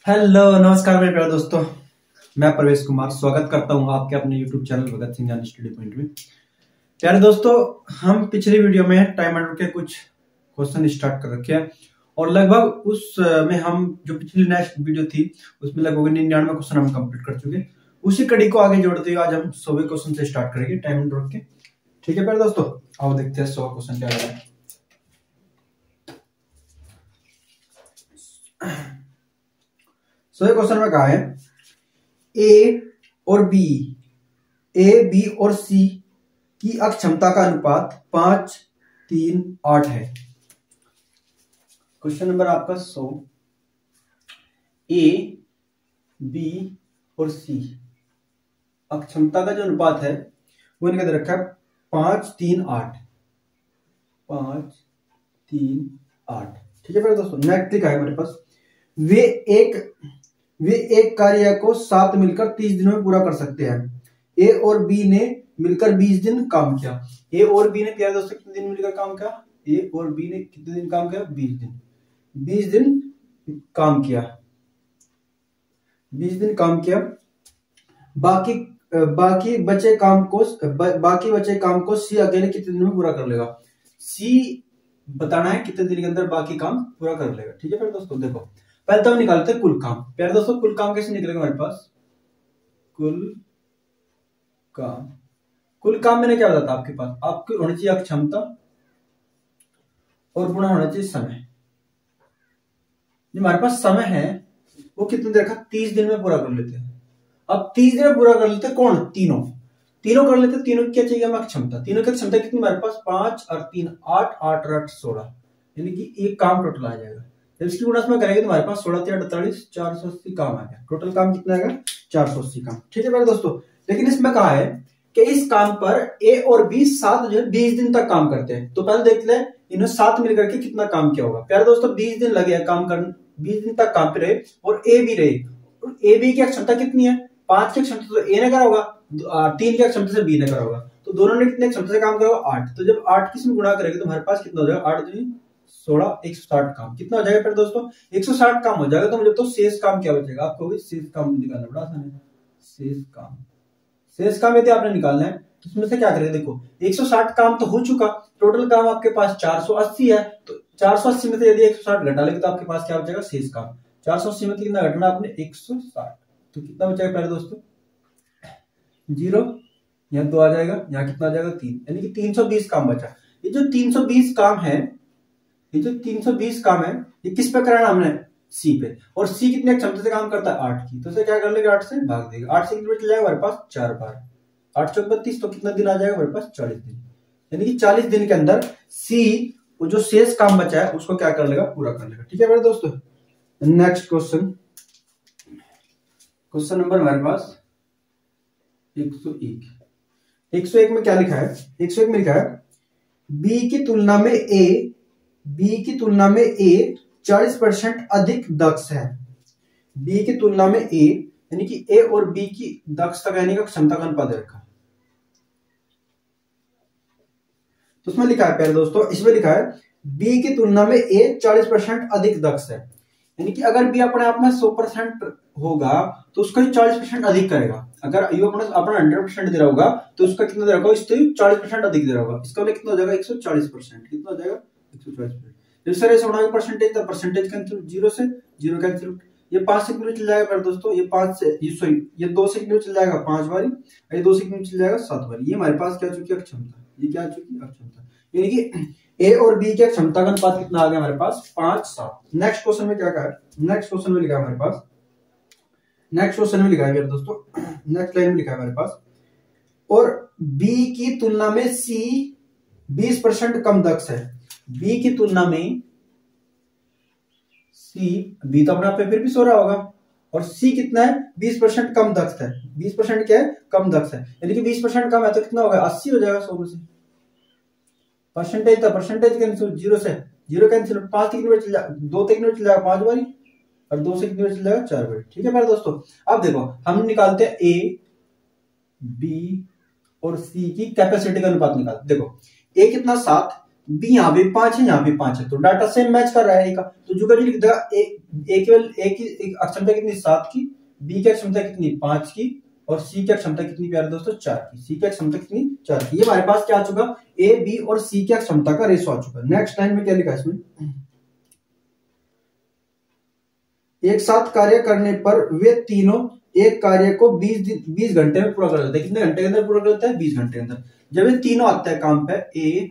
Hello नमस्कार मेरे प्यारे दोस्तों। मैं प्रवेश कुमार स्वागत करता हूं आपके अपने YouTube चैनल भगत सिंह ज्ञान स्टडी पॉइंट में। प्यारे दोस्तों, हम पिछली वीडियो में टाइम एंड के कुछ क्वेश्चन स्टार्ट कर रखे हैं और लगभग उस में हम जो पिछली नेक्स्ट वीडियो थी उसमें लगभग 99 क्वेश्चन हम कंप्लीट कर चुके। उसी कड़ी को आगे जोड़ते हुए आज हम 100वें क्वेश्चन से स्टार्ट करेंगे टाइम एंड के। ठीक है प्यारे दोस्तों, आओ देखते हैं 100 क्वेश्चन क्या है। सो क्वेश्चन में कहा है ए बी और सी की अक्षमता का अनुपात 5:3:8 है। क्वेश्चन नंबर आपका 100। ए बी और सी अक्षमता का जो अनुपात है वो इनके अंदर रखा है 5:3:8। 5:3:8 ठीक है फिर दोस्तों। नेक्स्ट लिखा है हमारे पास वे एक कार्य को 7 मिलकर 30 दिनों में पूरा कर सकते हैं। ए और बी ने मिलकर 20 दिन काम किया। ए और बी ने प्यारे दोस्तों कितने दिन मिलकर काम किया? ए और बी ने कितने दिन काम किया? 20 दिन। 20 दिन काम किया। 20 दिन काम किया। बाकी बचे काम को सी अकेले कितने दिन में पूरा कर लेगा? सी बताना है कितने दिन के अंदर बाकी काम पूरा कर लेगा। ठीक है फिर दोस्तों, देखो पहले तो हम निकालते हैं कुल काम। प्यारे दोस्तों, कुल काम कैसे निकलेगा हमारे पास? कुल काम मैंने क्या बताया था आपके पास? आपकी होनी चाहिए अक्षमता और गुणा होना चाहिए समय। जो हमारे पास समय है वो कितने देर का? 30 दिन में पूरा कर लेते हैं। अब 30 दिन में पूरा कर लेते हैं कौन? तीनों कर लेते हैं। तीनों की क्या चाहिए हमें? अक्षमता। तीनों की क्षमता कितनी हमारे पास? 5 और 3 8, 8 और 8 16, यानी कि एक काम टोटल आ जाएगा। जब इसकी गुणा में करेंगे तो हमारे पास 16 3 48 480 काम आ गया। टोटल काम कितना आएगा? 480 काम। ठीक है मेरे दोस्तों, लेकिन इसमें कहा है कि इस काम पर ए और बी 20 दिन तक काम करते हैं। तो पहले देख ले इन्होंने 7 मिलकर के कितना काम किया होगा। प्यारे दोस्तों 20 दिन लगे काम करने, 20 दिन तक काम पे रहे और ए भी रहे। ए बी की क्षमता कितनी है? 5 की क्षमता तो ए ने करा होगा, 3 की क्षमता से बी ने करा होगा, तो दोनों ने कितने क्षमता से काम करा होगा? 8। तो जब 8 की इसमें गुणा करेंगे तो हमारे पास कितना हो जाएगा? 8 दूनी 16, 160 काम। कितना हो जाएगा फिर दोस्तों? 160 काम हो जाएगा। तो मुझे तो शेष काम क्या बचेगा? आपको भी शेष काम निकालना बड़ा आसान है। शेष काम यदि आपने निकालना है तो उसमें से क्या करेंगे? देखो 160 काम तो हो चुका, टोटल काम आपके पास 480 है। तो 480 में से यदि 160 घटा लेंगे तो आपके पास क्या बचेगा? शेष काम। 480 में कितना घटना आपने? 160। तो कितना बचेगा पहले दोस्तों? 0, यहाँ 2 आ जाएगा, यहाँ कितना आ जाएगा? 3, यानी कि 320 काम बचा। ये जो 320 काम है, ये किस पे कराना हमने? सी पे। और सी कितने क्षमता से काम करता है? 8 की। तो उसे क्या कर लेगा? 8 से भाग देगा। 8 से कितने चल जाएगा हमारे पास? 4 बार। 8 चौक 32, तो कितना दिन आ जाएगा हमारे पास? 40 दिन। यानी कि 40 दिन के अंदर सी वो जो शेष काम बचा है उसको क्या कर लेगा? पूरा कर लेगा। ठीक है मेरे दोस्तों। नेक्स्ट क्वेश्चन नंबर हमारे पास 101। 101 में क्या लिखा है? 101 में लिखा है बी की तुलना में ए 40% अधिक दक्ष है। बी की तुलना में ए, यानी कि ए और बी की दक्षता का यानी कि क्षमता का अनुपात रखा। तो उसमें लिखा है प्यारे दोस्तों, इसमें लिखा है बी की तुलना में ए 40% अधिक दक्ष है। यानी कि अगर बी अपने आप में 100% होगा तो उसका 40% अधिक करेगा। अगर यू अपना 100% दे रहा होगा तो उसका कितना दे रहा होगा? इससे 40% अधिक दे रहा होगा। इसका कितना हो जाएगा? 140%। कितना हो जाएगा? 140%। सर ऐसे होना परसेंटेज, तो परसेंटेज कैंसिल, 0 से 0 कैंसिल। ये 5 से कितने चल जाएगा फिर दोस्तों? ये 5 से ये 2 से कितने चल जाएगा? 5 बारी। ये 2 से कितने चल जाएगा? 7 बारी। ये हमारे पास क्या चुकी? अक्षमता। ये क्या चुकी? अक्षमता। यानी कि ए और बी के क्षमता का अनुपात कितना आ गया हमारे पास? 5:7। नेक्स्ट क्वेश्चन में क्या कहा है? नेक्स्ट क्वेश्चन में लिखा है हमारे पास, नेक्स्ट क्वेश्चन में लिखा है मेरे दोस्तों, नेक्स्ट लाइन में लिखा है हमारे पास, और बी की तुलना में सी 20% कम दक्ष है। बी की तुलना में सी, बी तो अपने आप पे फिर भी सो रहा होगा, और सी कितना है? 20% कम दक्ष है। 20% क्या है? कम दक्ष है। यानी कि 20% कम है तो कितना होगा? 80 हो जाएगा 100 में से। परसेंटेज था, परसेंटेज कैंसिल, 0 से 0 कैंसिल। 5 से कितने चल जाएगा? 2 से कितने चल जाएगा? 5 बारी। और 2 से कितने चल जाएगा? 4 बारी। ठीक है मेरे दोस्तों, अब देखो हम निकालते हैं ए बी और सी की कैपेसिटी का अनुपात निकालते। देखो ए कितना? 7, बी यहाँ पे 5 है, यहाँ पे 5 है, तो डाटा सेम मैच कर रहा है का। तो जो लिख देगा एक अक्षमता कितनी 7 की, बी की अक्षमता कितनी 5 की, और सी की अक्षमता कितनी प्यारे दोस्तों 4 की। सी की अक्षमता कितनी 4 की। ये हमारे पास क्या आ चुका, ए बी और सी की अक्षमता का रेशो आ चुका। नेक्स्ट लाइन में क्या लिखा है इसमें, एक साथ कार्य करने पर वे तीनों एक कार्य को 20 घंटे में पूरा कर लेते हैं। कितने घंटे के अंदर पूरा कर लेते हैं, 20 घंटे के अंदर। जब ये तीनों आते हैं काम पे, ए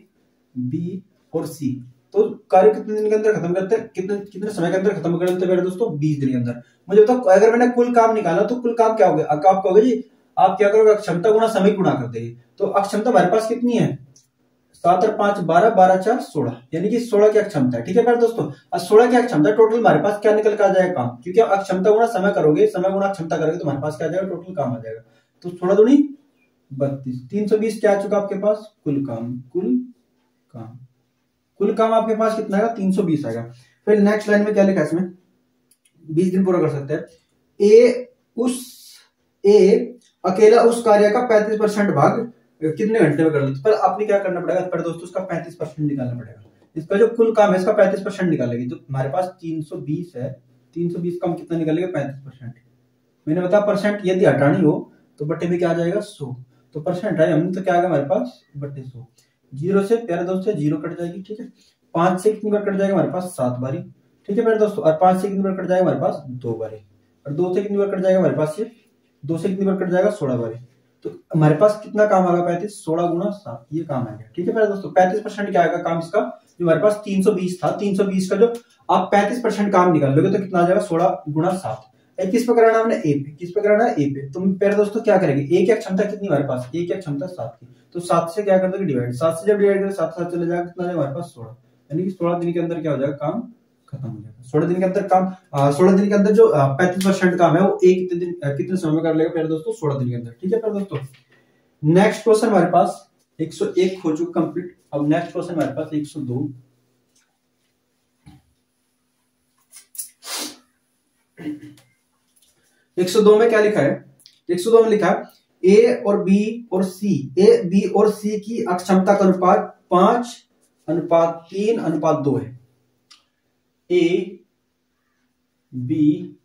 बी और सी, तो कार्य कितने दिन के अंदर खत्म करते हैं, कितने समय के अंदर खत्म कर लेते हैं दोस्तों, 20 दिन के अंदर। मुझे बताओ अगर मैंने कुल काम निकाला तो कुल काम क्या हो गया, आप कहोगे जी आप क्या करोगे, क्षमता गुणा समय गुणा कर देंगे। तो अक्षमता हमारे पास कितनी है, 7 और 5 12, 12 4 16, यानी कि 16 की अक्षमता है। ठीक है प्यारे दोस्तों, अब 16 की अक्षमता टोटल हमारे पास क्या निकल के आ जाएगा काम, क्योंकि अक्षमता गुणा समय करोगे, समय गुणा अक्षमता करोगे, तो हमारे पास क्या आ जाएगा, टोटल काम आ जाएगा। तो 16 दूनी 32, 320 क्या आ चुका आपके पास, कुल काम आपके पास कितना आएगा, 320 आएगा। फिर नेक्स्ट लाइन में क्या लिखा है इसमें, 20 दिन पूरा कर सकते हैं। ए अकेला उस कार्य का 35% भाग कितने घंटे में कर लेते, पर आपने क्या करना पड़ेगा पर दोस्तों, उसका 35% निकालना पड़ेगा। इसका जो कुल काम है इसका 35% निकालेगी। तो हमारे पास 320 है, 320 का हम कितना निकालेंगे, 35%। मैंने बताया परसेंट यदि हटानी हो तो बट्टे में क्या आ जाएगा, 100। तो परसेंट है हमने, तो क्या आ गया हमारे पास, बट्टे 100। 0 से प्यारे दोस्तों 0 कट जाएगी। ठीक है, 5 से कितनी बार कट जाएगा हमारे पास, 7 बारी। ठीक है प्यारे दोस्तों, और 5 से कितनी बार कट जाएगा हमारे पास, 2 बारी। और 2 से कितनी बार कट जाएगा हमारे पास, ये 2 से कितनी बार कट जाएगा, 16 बारी। तो हमारे पास कितना काम आएगा, 35, 16 गुना 7, ये काम आएगा। ठीक है प्यारे दोस्तों, 35% क्या आएगा काम इसका, जो हमारे पास 320 था, 320 का जो आप 35% काम निकाल लोगे तो कितना आ जाएगा, 16 गुना 7। किस पे कराना हमने, ए पे। किस पे कराना है, ए पे। तो प्यारे दोस्तों क्या करेंगे, ए की क्षमता कितनी हमारे पास, ए की क्षमता 7 की, तो 7 से क्या कर दोगे डिवाइड, 7 से जब डिवाइड करें 7 7 चले जाएगा, कितना हमारे पास 16, यानी कि 16 दिन के अंदर क्या हो जाएगा, काम खत्म हो जाएगा। 16 दिन के अंदर काम, 16 दिन के अंदर जो 35% काम है वो एक कितने समय में कर लेगा प्यारे दोस्तों, 16 दिन के अंदर। ठीक है प्यारे दोस्तों, नेक्स्ट क्वेश्चन हमारे पास 101 हो चुका कंप्लीट। अब नेक्स्ट क्वेश्चन हमारे पास 102। एक सौ दो में क्या लिखा है, 102 में लिखा है ए और बी और सी, ए बी और सी की अक्षमता का अनुपात 5:3:2 है। ए बी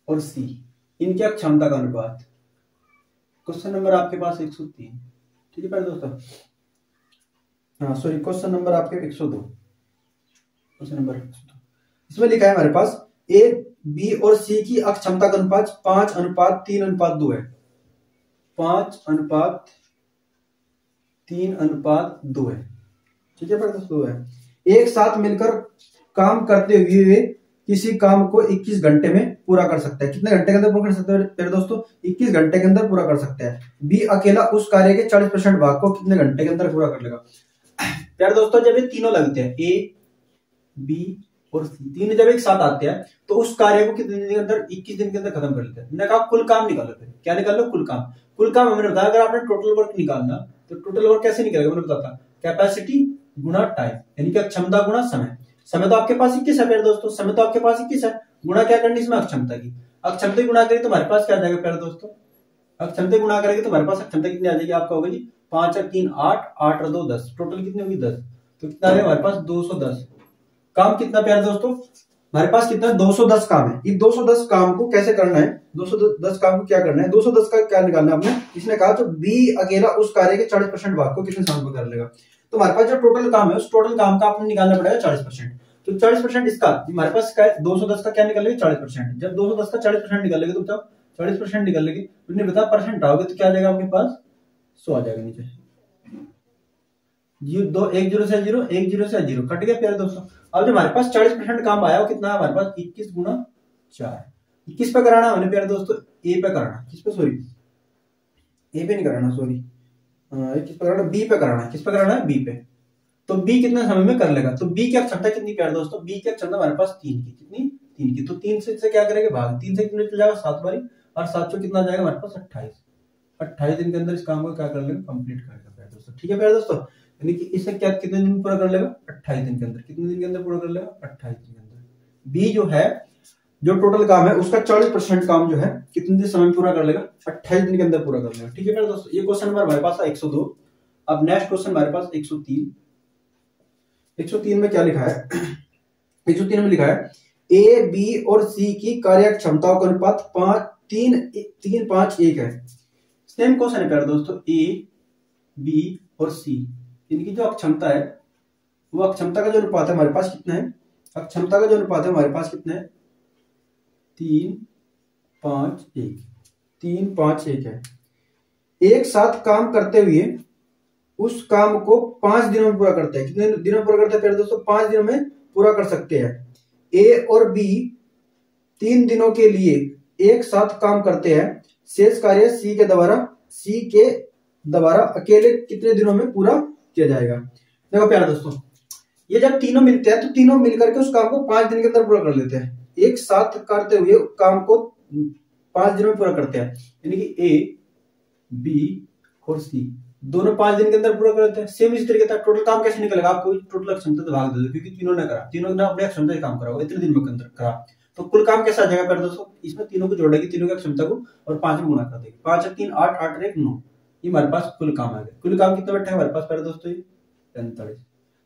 और सी इनकी अक्षमता का अनुपात, क्वेश्चन नंबर आपके पास 103। ठीक है प्यारे दोस्तों, हाँ सॉरी, क्वेश्चन नंबर आपके 102, क्वेश्चन नंबर 102। इसमें लिखा है हमारे पास ए बी और सी की अक्षमता का अनुपात 5:3:2 है। 5:3:2 है। ठीक है प्यारे दोस्तों, है एक साथ मिलकर काम करते हुए वे किसी काम को 21 घंटे में पूरा कर सकता है। कितने घंटे के अंदर पूरा कर सकते हैं प्यारे दोस्तों, 21 घंटे के अंदर पूरा कर सकते हैं। बी अकेला उस कार्य के 40% भाग को कितने घंटे के अंदर पूरा कर लेगा। प्यारे दोस्तों, जब ये तीनों लगते हैं, ए बी और सी, तीनों जब एक साथ आते हैं तो उस कार्य को कितने दिन के अंदर, 21 दिन के अंदर खत्म कर लेते हैं। मैंने कहा कुल काम निकालो, फिर क्या निकाल लो, कुल काम। कुल काम हमने बताया, अगर आपने टोटल वर्क निकालना तो टोटल वर्क कैसे निकलेगा, मैंने बताता, कैपेसिटी गुणा टाइम, यानी कि क्षमता गुणा समय। समय तो आपके पास 21 है प्यारे दोस्तों, समय तो आपके पास 21 है, गुणा क्या करनी इसमें, अक्षमता की। अक्षमता गुणा करें तो हमारे पास क्या आ जाएगा प्यारे दोस्तों, अक्षमता गुणा करेंगे तो हमारे पास अक्षमता कितनी आ जाएगी, आपका होगा जी 5 और 3 8, 8 और 2 10, टोटल कितनी होगी 10। तो कितना है हमारे पास 210 काम। कितना प्यारे दोस्तों, हमारे पास कितना 210 काम है। ये 210 काम को कैसे करना है, 210 काम को क्या करना है, 210 का क्या निकालना है आपने, इसने कहा तो बी अकेला उस कार्य के 40% भाग को कितने समय में कर लेगा। तो हमारे पास जो टोटल काम है उस टोटल काम का आपने निकालना पड़ेगा 40%। तो 40% इसका हमारे पास 210 का क्या निकालेंगे, 40%। जब 210 का 40% निकालेंगे तो 40% निकालेंगे, तुमने बताया परसेंट आओगे तो क्या आ जाएगा आपके पास, 100 आ जाएगा नीचे। 1 0 से 0, 1 0 से 0 कट गया प्यारे दोस्तों। अब जो हमारे पास 40% काम आया वो कितना है हमारे पास, 21 गुना 4। किस पे कराना है प्यारे दोस्तों, ए पे कराना। किस पे, सॉरी ए पे नहीं कराना, सॉरी किस पे कराना, बी पे कराना है। किस पे कराना है, बी पे। तो बी कितने समय में कर लेगा, तो बी की अक्षमता कितनी प्यारे दोस्तों, बी की अक्षमता हमारे पास 3 की, कितनी 3 की। तो 3 से क्या करेंगे भाग, 3 से कितने चल जाएगा 7 बारी, और 7 से कितना आ जाएगा हमारे पास 28 दिन के अंदर इस काम को क्या कर लेगा, कंप्लीट कर लेगा प्यारे दोस्तों। ठीक है प्यारे दोस्तों, यानी कि इसे क्या कितने दिन में पूरा कर लेगा, 28 दिन के अंदर। कितने दिन के अंदर पूरा कर लेगा, 28 दिन के अंदर। बी जो है, जो टोटल काम है उसका 40% काम जो है कितने दिन समय में पूरा कर लेगा, 28 दिन के अंदर पूरा कर लेगा। ठीक है दोस्तों, ये क्वेश्चन नंबर हमारे पास 102। अब नेक्स्ट क्वेश्चन हमारे पास 103। 103 में क्या लिखा है? 103 में लिखा है ए, बी और सी की कार्य क्षमताओं का अनुपात 3:5:1 है। सेम क्वेश्चन है प्यारे दोस्तों, ए, बी और सी इनकी जो अक्षमता है, वो अक्षमता का जो अनुपात है हमारे पास कितना है? अक्षमता का जो अनुपात है हमारे पास कितना है? 3:5:1। 3:5:1 है। एक साथ काम करते हुए उस काम को 5 दिनों में पूरा करते हैं। कितने दिनों में पूरा करते हैं प्यारे दोस्तों? 5 दिनों में पूरा कर सकते हैं। ए और बी 3 दिनों के लिए एक साथ काम करते हैं। शेष कार्य सी के द्वारा अकेले कितने दिनों में पूरा किया जाएगा? देखो प्यारे दोस्तों, ये जब तीनों मिलते हैं तो तीनों मिलकर के उस काम को 5 दिन के अंदर पूरा कर लेते हैं। एक साथ करते हुए काम को 5 दिनों में पूरा करते हैं, यानी कि ए, बी और सी दोनों 5 दिन के अंदर पूरा कर लेते हैं। सेम इस तरीके से टोटल काम कैसे निकलेगा? आपको टोटल क्षमता तो भाग दे दो, क्योंकि तीनों ने करा, तीनों ने अपने क्षमता से काम करा होगा, इतने दिन में अंदर करा, तो कुल काम कैसा आ जाएगा प्यारे दोस्तों? इसमें तीनों को जोड़ेगी, तीनों की क्षमता को, और 5 में गुणा कर देगी। 5 और 3 8, 8 और 1 9, ये हमारे पास कुल काम आ गया। कुल काम कितना बैठा है हमारे पास प्यारे दोस्तों? 45।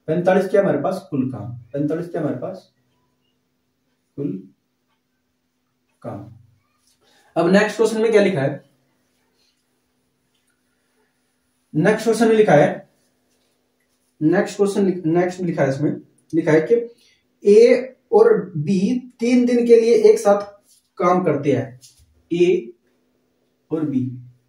45 क्या हमारे पास? कुल काम। 45 क्या हमारे पास? कुल काम। अब नेक्स्ट क्वेश्चन में क्या लिखा है? नेक्स्ट क्वेश्चन में लिखा है, नेक्स्ट में लिखा है, इसमें लिखा है कि ए और बी 3 दिन के लिए एक साथ काम करते हैं। ए और बी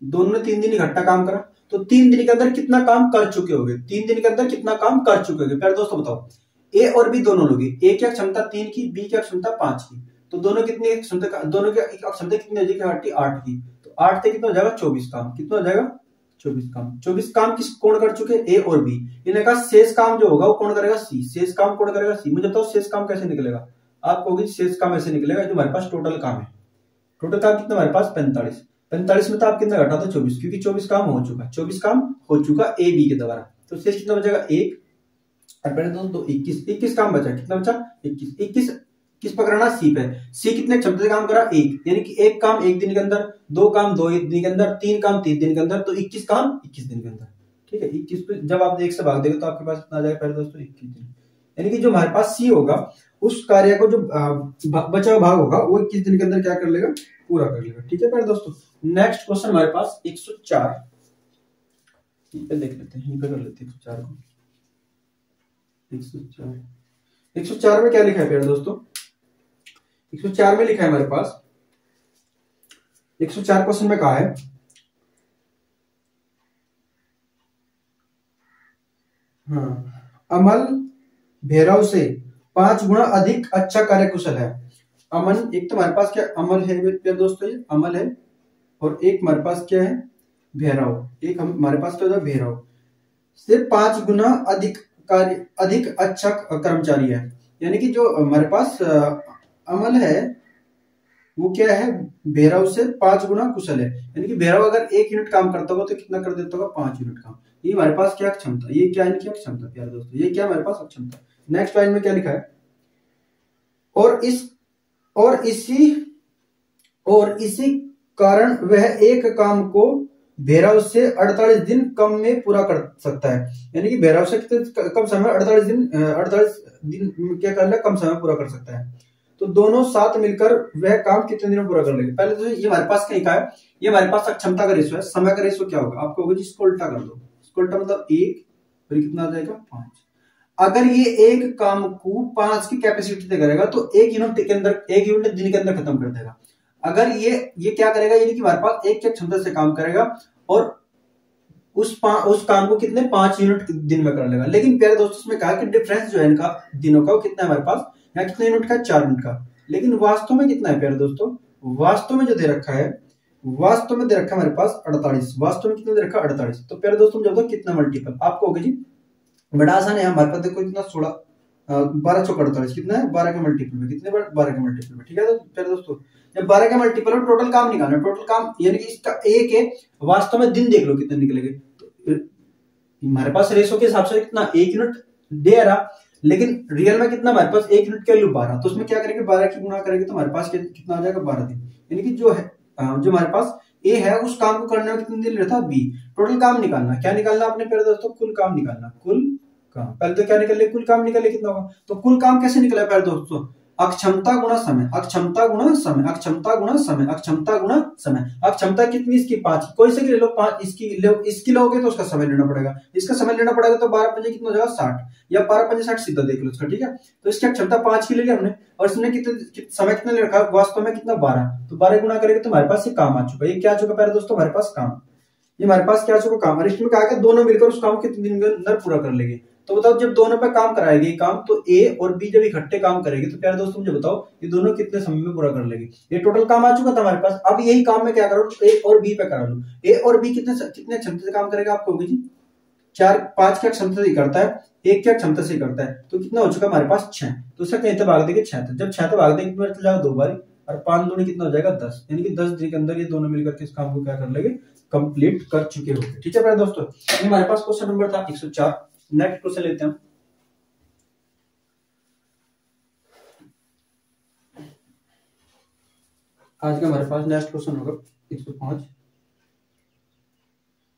दोनों ने 3 दिन इकट्ठा काम करा, तो 3 दिन के अंदर कितना काम कर चुके होंगे? 3 दिन के अंदर कितना काम कर चुके होंगे प्यारे दोस्तों? बताओ। ए और बी दोनों लोग, ए की क्षमता 3 की, बी की क्षमता 5 की, तो दोनों कितनी क्षमता, दोनों की क्षमता कितनी हो जाएगी? 8 की, तो 8 से कितना हो जाएगा? 24 काम। कितना हो जाएगा? 24 काम। 24 काम किस कौन कर चुके? ए और बी। इन्होंने कहा शेष काम जो होगा वो कौन करेगा? सी। शेष काम कौन करेगा? सी। मुझे बताओ शेष काम कैसे निकलेगा? आपको होगी शेष काम ऐसे निकलेगा, जो हमारे पास टोटल काम है। टोटल काम कितना हमारे पास? 45। 45 में तो आप कितना घटा दो? 24, क्योंकि 24 काम हो चुका। 24 काम हो चुका ए बी के द्वारा, तो शेष कितना बचेगा? 1 और पहले तो 21। 21 काम बचा। कितना बचा? 21। 21 किस पर कराना? सी पे। सी कितने क्षमता से काम करा? 1, यानी कि 1 काम 1 दिन के अंदर, 2 काम 2 दिन के अंदर, 3 काम 3 दिन के अंदर, तो 21 काम 21 दिन के अंदर। ठीक है, 21 पे जब आप 1 से भाग देंगे तो आपके पास कितना आ जाएगा पहले दोस्तों? 21 दिन। यानी कि जो हमारे पास सी होगा, उस कार्य को जो बचा हुआ भाग होगा वो 21 दिन के अंदर क्या कर लेगा? पूरा कर लेगा। ठीक है पहले दोस्तों। नेक्स्ट क्वेश्चन हमारे पास 104 पे देख लेते हैं, यहीं पे कर लेते हैं 104 को। 104 में क्या लिखा है प्यारे दोस्तों? 104 में लिखा है हमारे पास, 104 क्वेश्चन में कहा है, अमल भैरव से 5 गुना अधिक अच्छा कार्यकुशल है। अमन, एक तो हमारे पास क्या अमल है प्यारे दोस्तों? ये अमल है, और एक हमारे पास क्या है? भैरव। एक हमारे पास क्या होता है? भैरव से 5 गुना अधिक अच्छा कर्मचारी है। यानी कि जो हमारे पास अमल है वो क्या है? भैरव से 5 गुना कुशल है। यानी कि भैरव अगर 1 यूनिट काम करता होगा तो कितना कर देता होगा? 5 यूनिट काम। ये हमारे पास क्या क्षमता? ये क्या इनकी क्षमता प्यारे दोस्तों? ये क्या हमारे पास क्षमता? नेक्स्ट लाइन में क्या लिखा है? और इसी कारण वह एक काम को भैरव से 48 दिन कम में पूरा कर सकता है। यानी कि भैरव से कितने कम समय? 48 दिन क्या कर ले? कम समय पूरा कर सकता है। तो दोनों साथ मिलकर वह काम कितने दिनों में पूरा कर लेंगे? पहले तो ये हमारे पास क्या है? ये हमारे पास क्षमता का रेशो है। समय का रेशो क्या होगा? आपको होगा जिसको उल्टा कर दो, इसको उल्टा मतलब 1, फिर कितना आ जाएगा? 5। अगर ये एक काम को 5 की कैपेसिटी से करेगा तो 1 यूनिट के अंदर, 1 यूनिट दिन के अंदर खत्म कर देगा। अगर ये क्या करेगा? यानी कि हमारे पास 1 की क्षमता से काम करेगा और उस काम को कितने? 5 यूनिट दिन में कर लेगा। लेकिन प्यारे दोस्तों इसमें कहा कि डिफरेंस जो है इनका दिनों का वो कितना है हमारे पास? यहाँ कितने यूनिट का? 4 यूनिट का। लेकिन वास्तव में कितना है प्यारे दोस्तों? वास्तव में जो दे रखा है, वास्तव में दे रखा है हमारे पास 48। वास्तव में कितना दे रखा? 48। तो प्यारे दोस्तों जब तक कितना मल्टीपल आपको होगा जी? बड़ा आसान है। हमारे पास देखो इतना 16 12 चौक 48 कितना है? 12 के मल्टीपल में। कितने? 12 के मल्टीपल में। ठीक है तो प्यारे दोस्तों जब 12 के मल्टीपल में टोटल काम निकालना, टोटल काम यानी कि इसका 1 है, वास्तव में दिन देख लो कितने निकलेंगे। तो हमारे पास रेशो के हिसाब से कितना? 1 यूनिट दे रहा, लेकिन रियल में कितना हमारे पास? 1 यूनिट के वैल्यू 12। तो उसमें क्या करेंगे? 12 की गुणा करेंगे तो हमारे पास कितना आ जाएगा? 12 दिन। यानी कि जो है जो हमारे पास ए है उस काम को करने में कितने दिन रहता? बी। टोटल काम निकालना, क्या निकालना आपने प्यारे दोस्तों? कुल काम निकालना। कुल काम। पहले तो क्या निकल लिया, कुल काम निकल लिया कितना होगा। तो कुल काम कैसे निकला पहले दोस्तों, अक्षमता गुणा समय, अक्षमता गुणा समय, अक्षमता गुणा समय, अक्षमता गुणा समय। अक्षमता कितनी इसकी 5, कोई से ले लो 5, इसकी लोगे तो उसका समय लेना पड़ेगा, इसका समय लेना पड़ेगा, तो 12 पंजे कितना हो जाएगा 60, या 12 पंजे 60 सीधा देख लो उसका, ठीक है। तो इसकी अक्षमता 5 की ले लिया हमने, और इसने समय कितना ले रखा वास्तव में कितना 12, तो 12 गुणा करेंगे तो हमारे पास ये काम आ चुका है। ये क्या आ चुका प्यारे दोस्तों हमारे पास काम, ये हमारे पास क्या आ चुका काम। और इसमें कहा कि दोनों मिलकर उस काम को कितने दिन के अंदर पूरा कर लेंगे। तो बताओ जब दोनों पे काम कराएगी काम, तो ए और बी जब इकट्ठे काम करेंगे तो प्यारे दोस्तों मुझे बताओ ये दोनों कितने समय में पूरा कर लेंगे। ये टोटल काम आ चुका था हमारे पास। अब यही काम मैं क्या करूँ, ए और बी पे करा लूं। ए और बी कितने क्षमता से काम करेगा आपको होगी जी, 4-5 क्या क्षमता से करता है, 1 क्या क्षमता से करता है, तो कितना हो चुका हमारे पास 6। तो उसका कहीं तक भाग देंगे 6 तक, जब 6 तक भाग देंगे कितना चल जाएगा 2 बार, और 5 दूनी कितना हो जाएगा 10, यानी कि 10 दिन के अंदर ये दोनों मिलकर के इस काम को क्या कर लेंगे, कंप्लीट कर चुके होंगे। ठीक है प्यारे दोस्तों, ये हमारे पास क्वेश्चन नंबर था 104। नेक्स्ट क्वेश्चन लेते हैं। आज का हमारे पास नेक्स्ट क्वेश्चन होगा 105।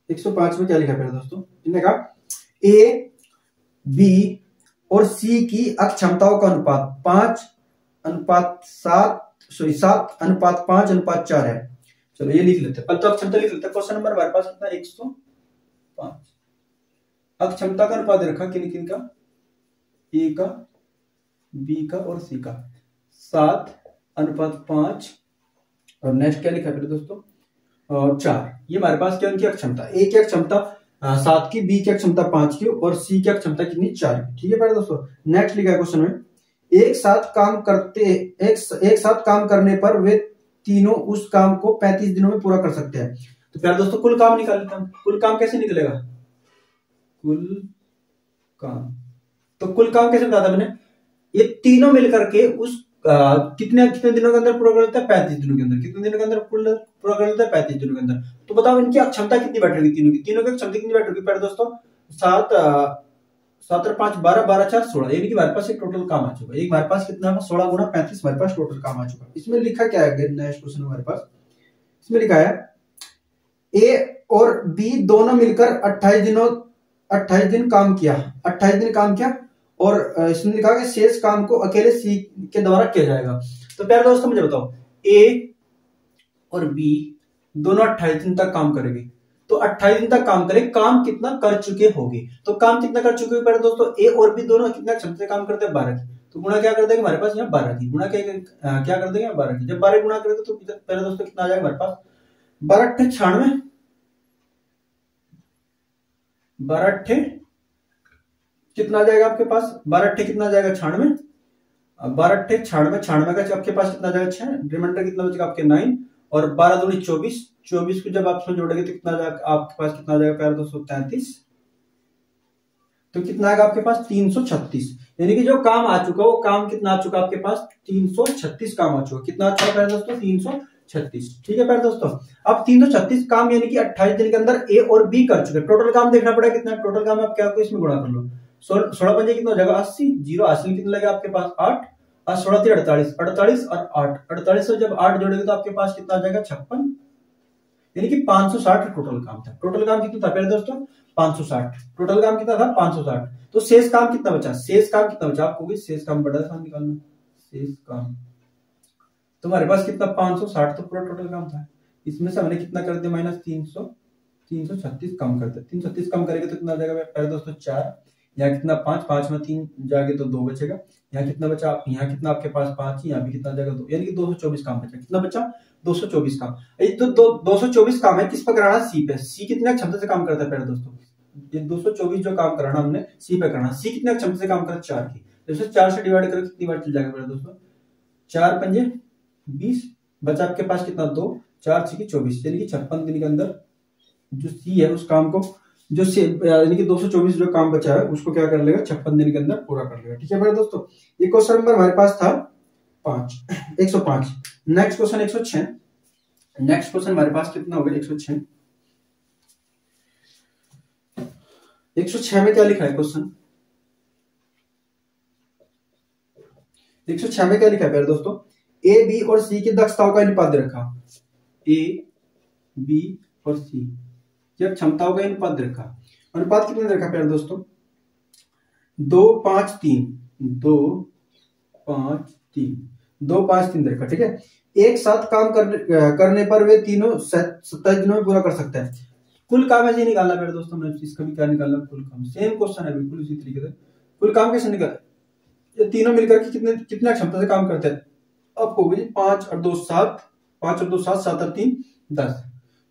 105 में क्या लिखा है दोस्तों, इन्होंने कहा ए बी और सी की अक्षमताओं का अनुपात 7:5 है। चलो ये लिख लेते हैं, पहले तो अक्षमता लिख लेते हैं। क्वेश्चन नंबर हमारे पास कितना 105। अक्षमता का अनुपात रखा किन किन का, ए का, बी का और सी का, 7:5। और नेक्स्ट क्या लिखा है दोस्तों 4। ये हमारे पास क्या उनकी अक्षमता, ए की अक्षमता 7 की, बी की अक्षमता 5 की और सी की अक्षमता कितनी 4 की। ठीक है दोस्तों, नेक्स्ट लिखा है क्वेश्चन में, एक साथ काम करने पर वे तीनों उस काम को 35 दिनों में पूरा कर सकते हैं। तो प्यारे दोस्तों कुल काम निकाल लेते हैं। कुल काम कैसे निकलेगा, कुल काम, तो कुल काम कैसे बताया था मैंने, ये तीनों मिलकर के उस कितने दिनों के अंदर पूरा कर लेता है, 35 दिनों के अंदर। कितने दिनों के अंदर पूरा कर लेता है, 35 दिनों के अंदर। तो बताओ इनकी अक्षमता कितनी बैठेगी, तीनों की क्षमता कितनी बैठेगी प्यारे दोस्तों, 7 और 5 12, 12 4 16, यानी कि हमारे पास एक टोटल काम आ चुका है। एक हमारे पास कितना है 16 गुणा 35, हमारे पास टोटल काम आ चुका है। इसमें लिखा क्या है नेक्स्ट क्वेश्चन हमारे पास, इसमें लिखा है ए और बी दोनों मिलकर 28 दिन काम किया, 28 दिन काम किया, और इसमें लिखा कि शेष काम को अकेले सी के द्वारा किया जाएगा। तो प्यारे दोस्तों मुझे बताओ ए और बी दोनों 28 दिन तक काम करेंगे, तो 28 दिन तक काम करें, काम कितना कर चुके होंगे। तो काम कितना कर चुके हैं दोस्तों, ए और बी दोनों कितना क्षमता से काम करते हैं 12 की, तो गुणा क्या कर देंगे हमारे पास यहाँ 12 की, गुणा क्या कर देंगे 12 की। जब 12 गुणा करेंगे तो पहले दोस्तों कितना आ जाएगा हमारे पास 12 × 96, 12 × कितना आ जाएगा आपके पास, 12 × कितना आ जाएगा 96, 12 × 96, 96 का आपके पास कितना आ जाएगा 6, रिमाइंडर कितना बचेगा आपके 9, और 12 दूनी 24, 24 को जब आप इसमें जोड़ेंगे तो कितना आपके पास कितना आ जाएगा प्यारे दोस्तों 33, तो कितना आएगा आपके पास 336। यानी कि जो काम आ चुका वो काम कितना आ चुका आपके पास 336 काम आ चुका। कितना आ चुका प्यारे दोस्तों 336। ठीक है प्यारे दोस्तों, अब 336 काम यानी कि 28 दिन के अंदर ए और बी कर चुके। टोटल काम देखना पड़ेगा कितना, टोटल काम आप क्या इसमें गुणा कर लो, 16 पंजे कितना हो जाएगा 80, 0 हासिल कितना लगेगा आपके पास 8, और 16 × 48, 48 और 8, 48 से जब 8 जोड़ेंगे तो आपके पास कितना आ जाएगा 56, यानी कि 560 टोटल काम था। टोटल काम कितना था प्यारे दोस्तों 560, टोटल काम कितना था 560। तो शेष काम कितना बचा, शेष काम कितना बचा आपको, शेष काम बड़ा आसान निकालना, शेष काम तुम्हारे पास कितना 560, तो पूरा टोटल काम था। इसमें से हमने कितना कर दिया माइनस 336 कम कर दिया, 336 कम करेंगे तो कितना आ जाएगा प्यारे दोस्तों 4, यहाँ कितना 5, 5 में 3 जाके तो 2 बचेगा, यहाँ कितना बचा, यहाँ कितना आपके पास 5, यहाँ भी कितना जाएगा 2, यानी कि 224 काम बचा। कितना बचा 224 काम। ये तो 224 काम है किस पर कराना, सी पे। सी कितने क्षमता से काम करता है प्यारे दोस्तों, ये 224 जो काम कराना हमने सी पे कराना। सी कितने क्षमता से काम करता है 4 की, जैसे 4 से डिवाइड करके कितनी बार चल जाएगा प्यारे दोस्तों 4 पंजे 20, बचा आपके पास कितना 2, 4 6 24, यानी कि 56 दिन के अंदर जो सी है उस काम को, जो यानी कि 224 जो काम बचा है उसको क्या कर लेगा 56 दिन के अंदर पूरा कर लेगा। ठीक है मेरे दोस्तों, ये क्वेश्चन नंबर हमारे पास था 105। Next question 106। नेक्स्ट क्वेश्चन हमारे पास कितना होगा 106। 106 में क्या लिखा है क्वेश्चन, 106 में क्या लिखा है प्यारे दोस्तों, ए बी और सी की दक्षताओं का अनुपात रखा, ए बी और सी जब क्षमताओं का अनुपात रखा। अनुपात कितने रखा प्यारे दोस्तों 2 5 3, 2 5 3, 2 5 3 देखा, ठीक है। एक साथ काम करने पर वे तीनों 27 दिनों में पूरा कर सकते हैं। कुल काम ऐसे निकालना मेरे दोस्तों, हमने इसका भी क्या निकालना, कुल काम सेम क्वेश्चन है बिल्कुल इसी तरीके से। कुल काम कैसे निकाल, ये तीनों मिलकर के कितना क्षमता से काम करते हैं आपको, 5 और 2 7, 5 और 2 7, 7 और 3 10,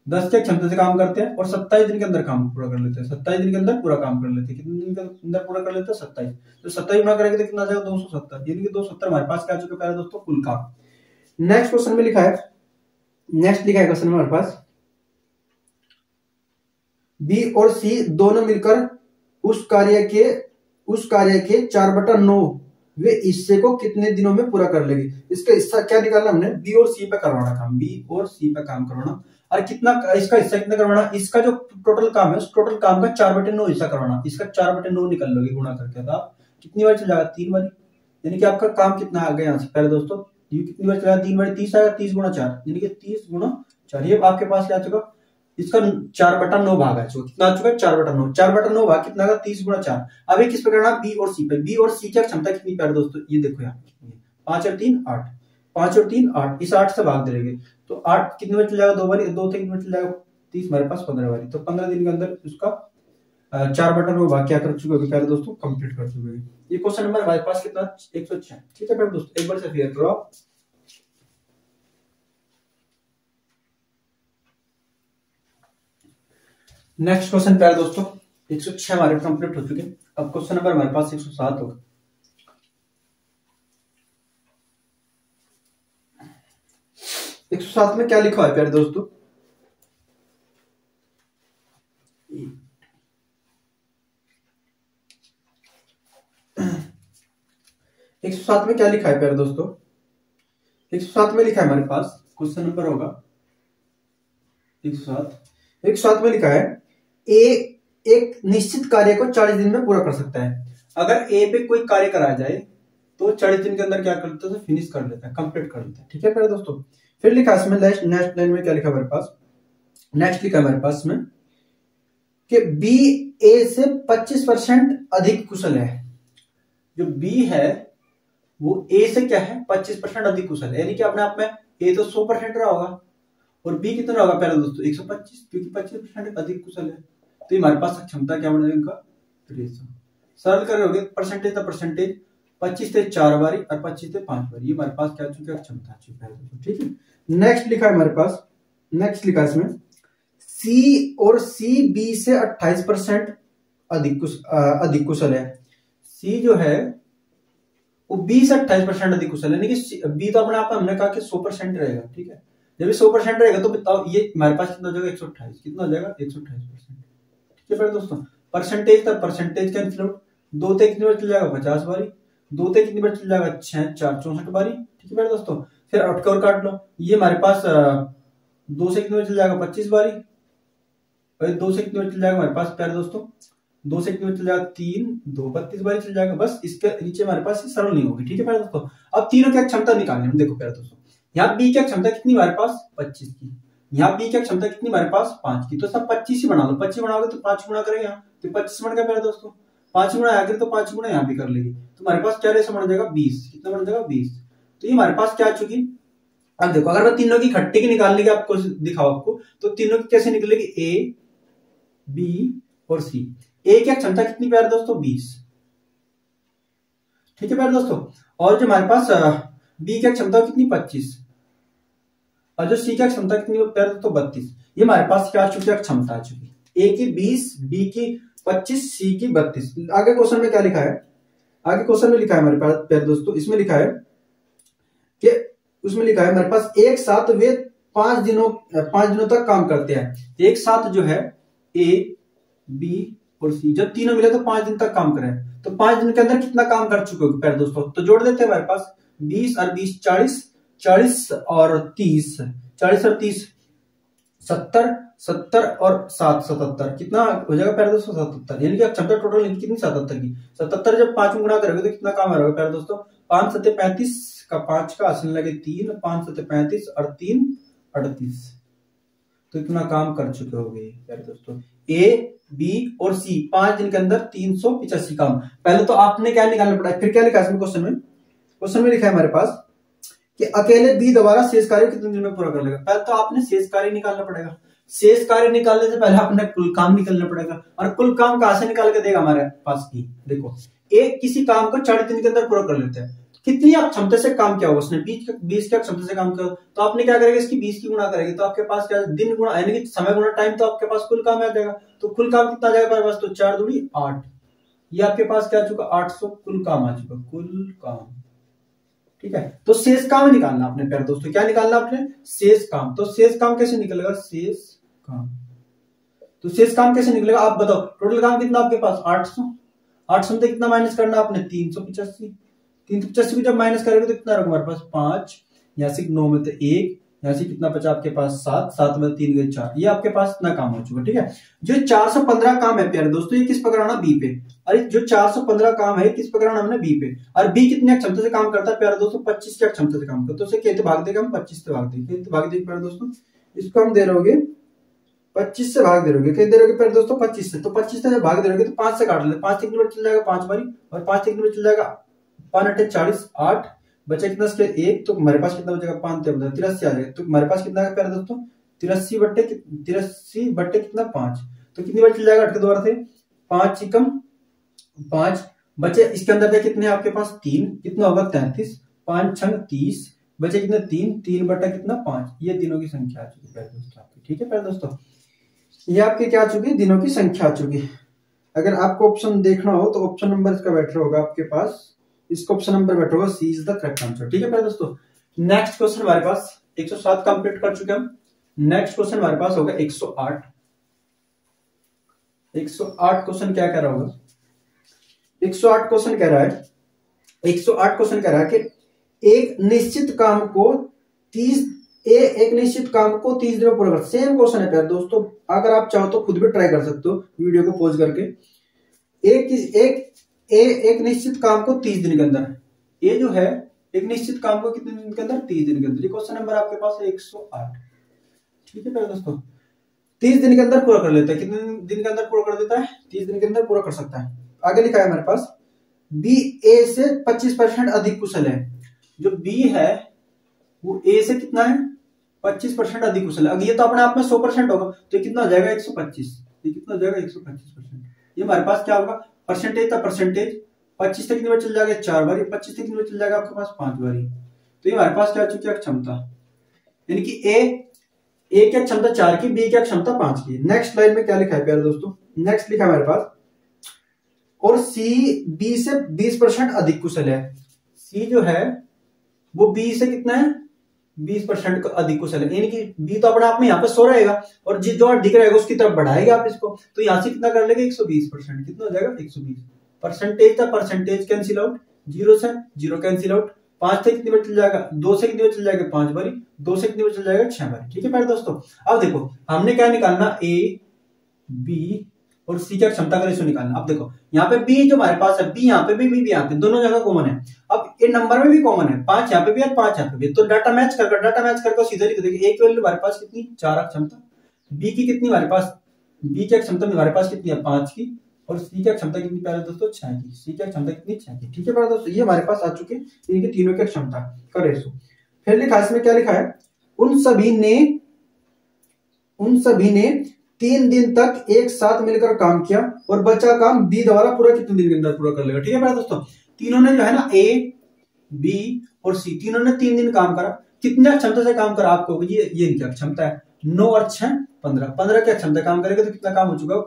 10 के क्षमता से काम करते हैं और 27 दिन के अंदर काम पूरा कर लेते हैं। 27 दिन के अंदर पूरा काम कर लेते हैं। कितने दिन के अंदर पूरा कर लेते हैं? 27। तो 27 गुणा करेंगे तो कितना आ जाएगा? 270। यानी कि 270 हमारे पास क्या आ चुका है प्यारे दोस्तों, कुल काम। नेक्स्ट क्वेश्चन में लिखा है, नेक्स्ट लिखा है क्वेश्चन में हमारे पास, बी और सी दोनों मिलकर उस कार्य के 4/9 वे हिस्से को कितने दिनों में पूरा कर लेंगे। इसका हिस्सा क्या निकालना हमने, बी और सी पे करवाना काम, बी और सी पे काम करवाना। और कितना इसका हिस्सा कितना करवाना, इसका जो टोटल काम है उस टोटल काम का 4/9 हिस्सा करवाना। इसका 4/9 निकाल लोगे गुणा करके, तो आप कितनी बार चल जाएगा? 3 बार। यानी कि आपका काम कितना आ गया यहाँ से पहले दोस्तों, ये कितनी बार चला? 3 बार 30 आएगा, 30 गुणा 4 यानी कि 30 गुणा 4। ये आपके पास क्या आ चुका, इसका 4/9 भाग आ चुका। कितना आ चुका? 4/9। 4/9 भाग कितना का? 30 गुणा 4। अब ये किस पे करना? बी और सी पे। बी और सी की क्षमता कितनी प्यारे दोस्तों, ये देखो यहाँ कितनी है, 5 और 3 8, 5 और 3 8, इस 8 से भाग देंगे तो 8 कितने में चल जाएगा? 2 बारी, 2 से कितने में चल जाएगा? 30 हमारे पास 15 बारी। तो 15 दिन के अंदर उसका 4/9 भाग क्या कर चुके हो प्यारे दोस्तों, कंप्लीट कर चुके हैं। ये क्वेश्चन नंबर हमारे पास कितना? 106। ठीक है प्यारे दोस्तों, एक बार से क्लियर करो आप। नेक्स्ट क्वेश्चन प्यारे दोस्तों, 106 हमारे कंप्लीट हो चुके हैं। अब क्वेश्चन नंबर हमारे पास 107 होगा। 107 में क्या लिखा है प्यारे दोस्तों, 107 में क्या लिखा है प्यारे दोस्तों, 107 में लिखा है हमारे पास, क्वेश्चन नंबर होगा 107 में लिखा है, ए एक निश्चित कार्य को 40 दिन में पूरा कर सकता है। अगर ए पे कोई कार्य कराया जाए तो 40 दिन के अंदर क्या कर लेता है? फिनिश कर लेता है, कंप्लीट कर लेता है। ठीक है प्यारे दोस्तों। फिर लिखा है इसमें नेक्स्ट लाइन में क्या लिखा हमारे पास, नेक्स्ट लिखा हमारे पास में कि बी ए से 25% अधिक कुशल है। जो बी है वो ए से क्या है? 25% अधिक कुशल है। यानी कि अपने आप में ए तो 100% रहा होगा और बी कितना होगा प्यारे दोस्तों? 125, क्योंकि 25% अधिक कुशल है। तो हमारे पास क्षमता क्या बनेगा इनका? 300। सरल करोगे परसेंटेज तो परसेंटेज, 25 से 4 बारी और 25 से 5 बारी, ये हमारे पास क्या चुका है? क्षमता आ चुका है। ठीक है। नेक्स्ट लिखा है हमारे पास, नेक्स्ट लिखा है इसमें, सी और सी बी से 28% अधिक कुशल है। सी जो है वो बी से 28% अधिक कुशल है। यानी कि बी तो अपने आप में हमने कहा कि 100% रहेगा। ठीक है, जब 100% रहेगा तो बताओ ये हमारे पास कितना हो जाएगा? 128। कितना हो जाएगा? 128%। ठीक है दोस्तों, परसेंटेज का परसेंटेज कैंसिल आउट, 2 से कितनी बार चल जाएगा? 50 बारी, 2 से कितनी बार चल जाएगा? 6 4 64 बारी। ठीक है दोस्तों, फिर अटका और काट लो, ये हमारे पास 2 से कितनी बार चल जाएगा? 25 बारी, और 2 से कितनी बार चल जाएगा हमारे पास प्यारे दोस्तों? 2 से कितनी बार चल जाएगा? 3 2 32 बारी चल जाएगा। बस इसके नीचे हमारे पास सरल नहीं होगी। ठीक है प्यारे दोस्तों। अब तीनों क्या क्षमता निकालनी है, देखो प्यारे दोस्तों, यहाँ बी क्या क्षमता कितनी हमारे पास? 25 की, यहाँ बी क्या क्षमता कितनी हमारे पास? 5 की। तो सब 25 ही बना लो, 25 बनाओगे तो 5 गुणा करेंगे यहाँ, तो 25 बन गया प्यारे दोस्तों। 5 गुणा आगे तो 5 गुणा यहाँ भी कर लेंगे, तो हमारे पास क्या रेशो बन जाएगा? 20। कितना बन जाएगा? 20। तो ये हमारे पास क्या आ चुकी। अब देखो, अगर मैं तीनों की इकट्ठी की निकालने की आपको दिखाओ आपको, तो तीनों की कैसे निकलेगी? ए बी और सी। ए क्या क्षमता कितनी प्यारे दोस्तों? 20। ठीक है प्यारे दोस्तों। और जो हमारे पास बी क्या क्षमता कितनी? 25। और जो सी का क्षमता कितनी प्यारे दोस्तों? 32। ये हमारे पास क्या आ चुकी है? क्षमता आ चुकी। ए की 20, बी की 25, सी की 32। आगे क्वेश्चन में क्या लिखा है? आगे क्वेश्चन में लिखा है हमारे पास प्यारे दोस्तों, इसमें लिखा है कि उसमें लिखा है हमारे पास एक साथ वे 5 दिनों तक काम करते हैं। एक साथ जो है ए बी और सी जब तीनों मिले तो 5 दिन तक काम करें, तो 5 दिन के अंदर कितना काम कर चुके हो प्यारे दोस्तों? तो जोड़ देते हैं हमारे पास 20 और 20 40, 40 और 30, 40 और 30 70, 70 और 7 77। कितना हो जाएगा प्यारे दोस्तों? 77। यानी कि क्षमता टोटल कितनी? 77 की। 77 जब 5 गुणा करोगे तो कितना काम आ रहा है प्यारे दोस्तों? 5 7 35 का 5 का असल लगे 3, 5 7 35 और 3 38। तो इतना काम कर चुके हो गए प्यारे दोस्तों। ए बी और सी 5 दिन के अंदर 385 काम। पहले तो आपने क्या निकालना पड़ा, फिर क्या लिखा है क्वेश्चन में लिखा है हमारे पास कि अकेले बी दोबारा शेष कार्य कितने दिन में पूरा कर लेगा। पहले तो आपने शेष कार्य निकालना पड़ेगा। शेष कार्य निकालने से पहले अपने कुल काम निकालना पड़ेगा, और कुल काम कहां से निकाल के देगा हमारे पास की। देखो एक किसी काम को 40 दिन के अंदर पूरा कर लेते हैं, कितनी क्षमता से काम किया होगा उसने, 20 की क्षमता से काम किया, तो आपने क्या करेगा, इसकी 20 की गुणा करेंगे तो आपके पास क्या दिन गुणा यानी कि समय गुणा टाइम, तो आपके पास कुल काम आ जाएगा। तो कुल काम कितना आ जाएगा हमारे पास, तो 4 दूनी 8, ये आपके पास क्या आ चुका 800 कुल काम आ चुका, कुल काम। ठीक है, तो शेष काम निकालना आपने प्यारे दोस्तों, क्या निकालना आपने, शेष काम। तो शेष काम कैसे निकलेगा, शेष काम, तो शेष काम कैसे निकलेगा आप बताओ। टोटल काम कितना आपके पास 800 में कितना माइनस करना आपने 385 को जब माइनस करेंगे तो कितना रहेगा हमारे पास 5, यहाँ से 9 में तो 1, यहाँ से कितना बचा आपके पास 7 में 3 गए 4, ये आपके पास इतना काम हो चुका। ठीक है, जो 415 काम है प्यारे दोस्तों, ये किस पर कराना, बी पे। अरे जो 415 काम है किस पर कराना हमने, बी पे। और बी कितने क्षमता से काम करता है प्यारे दोस्तों, 25 की क्षमता से काम करता है, तो उसे कहते भाग देगा हम 25 से भाग देंगे, प्यारे दोस्तों। इसको हम दे रहोगे 25 से भाग दे रहोगे, कहीं दे रहोगे प्यारे दोस्तों 25 से, तो 25 से भाग दे रहोगे तो 5 से काट ले, 5 से कितने बार चल जाएगा 5 बारी, और 5 से कितने बार चल जाएगा 5 8 40 8, बचा कितना इसके 1, तो हमारे पास कितना बचेगा 5 83 आ जाएगा। तो हमारे पास कितना है प्यारे दोस्तों 83 बट्टे कितना 5, तो कितनी बार चल जाएगा 8 के द्वारा से 5 एकम 5, बचे इसके अंदर थे कितने आपके पास 3, कितना होगा 33, 5 6 30, बचे कितने 3 बट्टा कितना 5, ये दिनों की संख्या आ चुकी प्यारे दोस्तों आपकी। ठीक है प्यारे दोस्तों, ये आपकी क्या आ चुकी, दिनों की संख्या आ चुकी। अगर आपको ऑप्शन देखना हो तो ऑप्शन नंबर इसका बेटर होगा आपके पास, इसका ऑप्शन नंबर बेटर होगा, सी इज द करेक्ट आंसर। ठीक है प्यारे दोस्तों, नेक्स्ट क्वेश्चन हमारे पास 107 कंप्लीट कर चुके हम। नेक्स्ट क्वेश्चन हमारे पास होगा 108 क्वेश्चन क्या कह रहा होगा, 108 क्वेश्चन कह रहा है, 108 क्वेश्चन कह रहा है कि एक निश्चित काम को 30 दिन में पूरा कर। सेम क्वेश्चन है प्यारे दोस्तों, अगर आप चाहो तो खुद भी ट्राई कर सकते हो वीडियो को पॉज करके। एक निश्चित काम को 30 दिन के अंदर, ये जो है एक निश्चित काम को कितने दिन के अंदर 30 दिन के अंदर, ये क्वेश्चन नंबर आपके पास है 108। ठीक है प्यारे दोस्तों, 30 दिन के अंदर पूरा कर लेता है, कितने दिन के अंदर पूरा कर देता है 30 दिन के अंदर पूरा कर सकता है। आगे लिखा है हमारे पास बी ए से 25% अधिक कुशल है। जो बी है वो ए से कितना है 25% अधिक कुशल है। अगर ये तो अपने आप में 100% होगा, तो ये कितना हो जाएगा 125, ये कितना हो जाएगा 125%। ये हमारे पास क्या होगा परसेंटेज था, परसेंटेज 25 से कितनी बार चल जाएगा 4 बारी, 25 से कितनी बार चल जाएगा आपके पास 5 बारी। तो ये हमारे पास क्या चुकी है क्षमता, यानी कि ए क्या क्षमता 4 की, बी क्या क्षमता 5 की। नेक्स्ट लाइन में क्या लिखा है प्यारे दोस्तों, नेक्स्ट लिखा है हमारे पास और सी बी से 20% अधिक कुशल है। सी जो है वो बी से कितना है 20% का अधिक कुशल है, यानी कि बी तो अपने आप में यहाँ पे 100 रहेगा और जो अधिक रहेगा उसकी तरफ बढ़ाएगा आप इसको, तो यहां से कितना कर लेंगे 120%, कितना हो जाएगा 120। परसेंटेज था, परसेंटेज कैंसिल आउट, 0 से 0 कैंसिल आउट, 5 से कितनी बार चल जाएगा 2 से कितनी बार चल जाएगा 5 बारी, 2 से कितनी बार चल जाएगा 6 बारी। ठीक है प्यारे दोस्तों, अब देखो हमने क्या निकालना ए बी और सी का क्षमता का रेशो निकालना। अब देखो यहाँ पे बी जो हमारे पास है, बी यहाँ पे भी यहाँ पे दोनों जगह कॉमन है। अब ये नंबर में भी कॉमन है, 5 यहाँ पे भी और 5 यहाँ पे भी, तो डाटा मैच करके सीधे लिख देंगे। एक वैल्यू हमारे पास कितनी 4 क्षमता, बी की कितनी हमारे पास, बी की क्षमता हमारे पास कितनी है 5 की, और सी की क्षमता कितनी प्यारे दोस्तों 6 की, सी की क्षमता कितनी 6 की। ठीक है प्यारे दोस्तों, ये हमारे पास आ चुके इनकी तीनों की क्षमता का रेशो। फिर लिखा इसमें क्या लिखा है, उन सभी ने 3 दिन तक एक साथ मिलकर काम किया और बचा काम बी द्वारा पूरा कितने दिन के अंदर पूरा कर लेगा। ठीक है दोस्तों, तीनों ने जो है ना ए बी और सी तीनों ने 3 दिन काम करा, कितने क्षमता से काम करा आपको, ये इनकी क्षमता है 9 और 6 15 की क्षमता काम करेगा तो कितना काम हो चुका है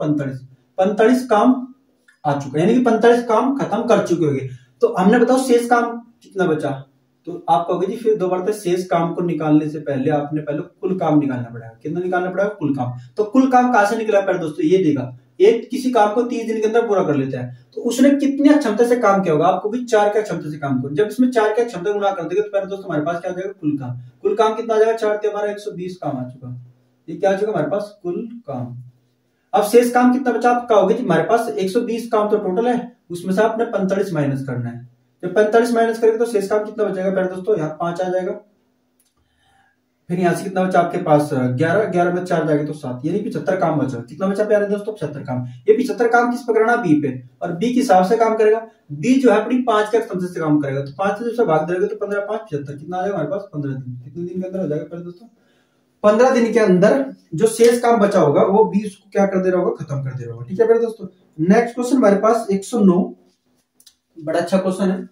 45 काम आ चुका है, यानी कि 45 काम खत्म कर चुके होंगे। तो हमने बताओ शेष काम कितना बचा, तो आप कहोगे जी फिर दोबारा शेष काम को निकालने से पहले आपने पहले कुल काम निकालना पड़ेगा। कितना निकालना पड़ेगा कुल काम, तो कुल काम कहां से निकला पहले दोस्तों, ये देगा एक किसी काम को 30 दिन के अंदर पूरा कर लेता है, तो उसने कितनी क्षमता से काम किया होगा, आपको भी 4 की क्षमता से काम करो। जब इसमें 4 की क्षमता गुणा कर देंगे तो पहले दोस्तों हमारे पास क्या आ जाएगा कुल काम कितना आ जाएगा 4 हमारा 120 काम आ चुका, ये क्या आ चुका हमारे पास कुल काम। अब शेष काम कितना बचा आप कहोगे जी हमारे पास 120 काम तो टोटल है, उसमें से आपने 45 माइनस करना है। जब 45 माइनस करेंगे तो शेष काम कितना बचेगा प्यारे दोस्तों, यहाँ 5 आ जाएगा। फिर यहाँ से कितना बचा आपके पास 11, 11 में 4 जाएगा तो 7, यानी 75 काम बचा। कितना बचा प्यारे दोस्तों? 75 काम। ये 75 काम किस पे करना? बी पे, और बी के हिसाब से काम करेगा। बी जो है अपनी 5 के एक्सटेंशन से काम करेगा, तो 5 से जब भाग देगा तो 15, 5, 75, कितना आ जाएगा हमारे पास? 15 दिन। कितने दिन के अंदर हो जाएगा प्यारे दोस्तों? 15 दिन के अंदर जो शेष काम बचा होगा वो बी उसको क्या कर दे रहा होगा? खत्म कर दे रहा होगा। ठीक है प्यारे दोस्तों। नेक्स्ट क्वेश्चन हमारे पास 109, बड़ा अच्छा क्वेश्चन है।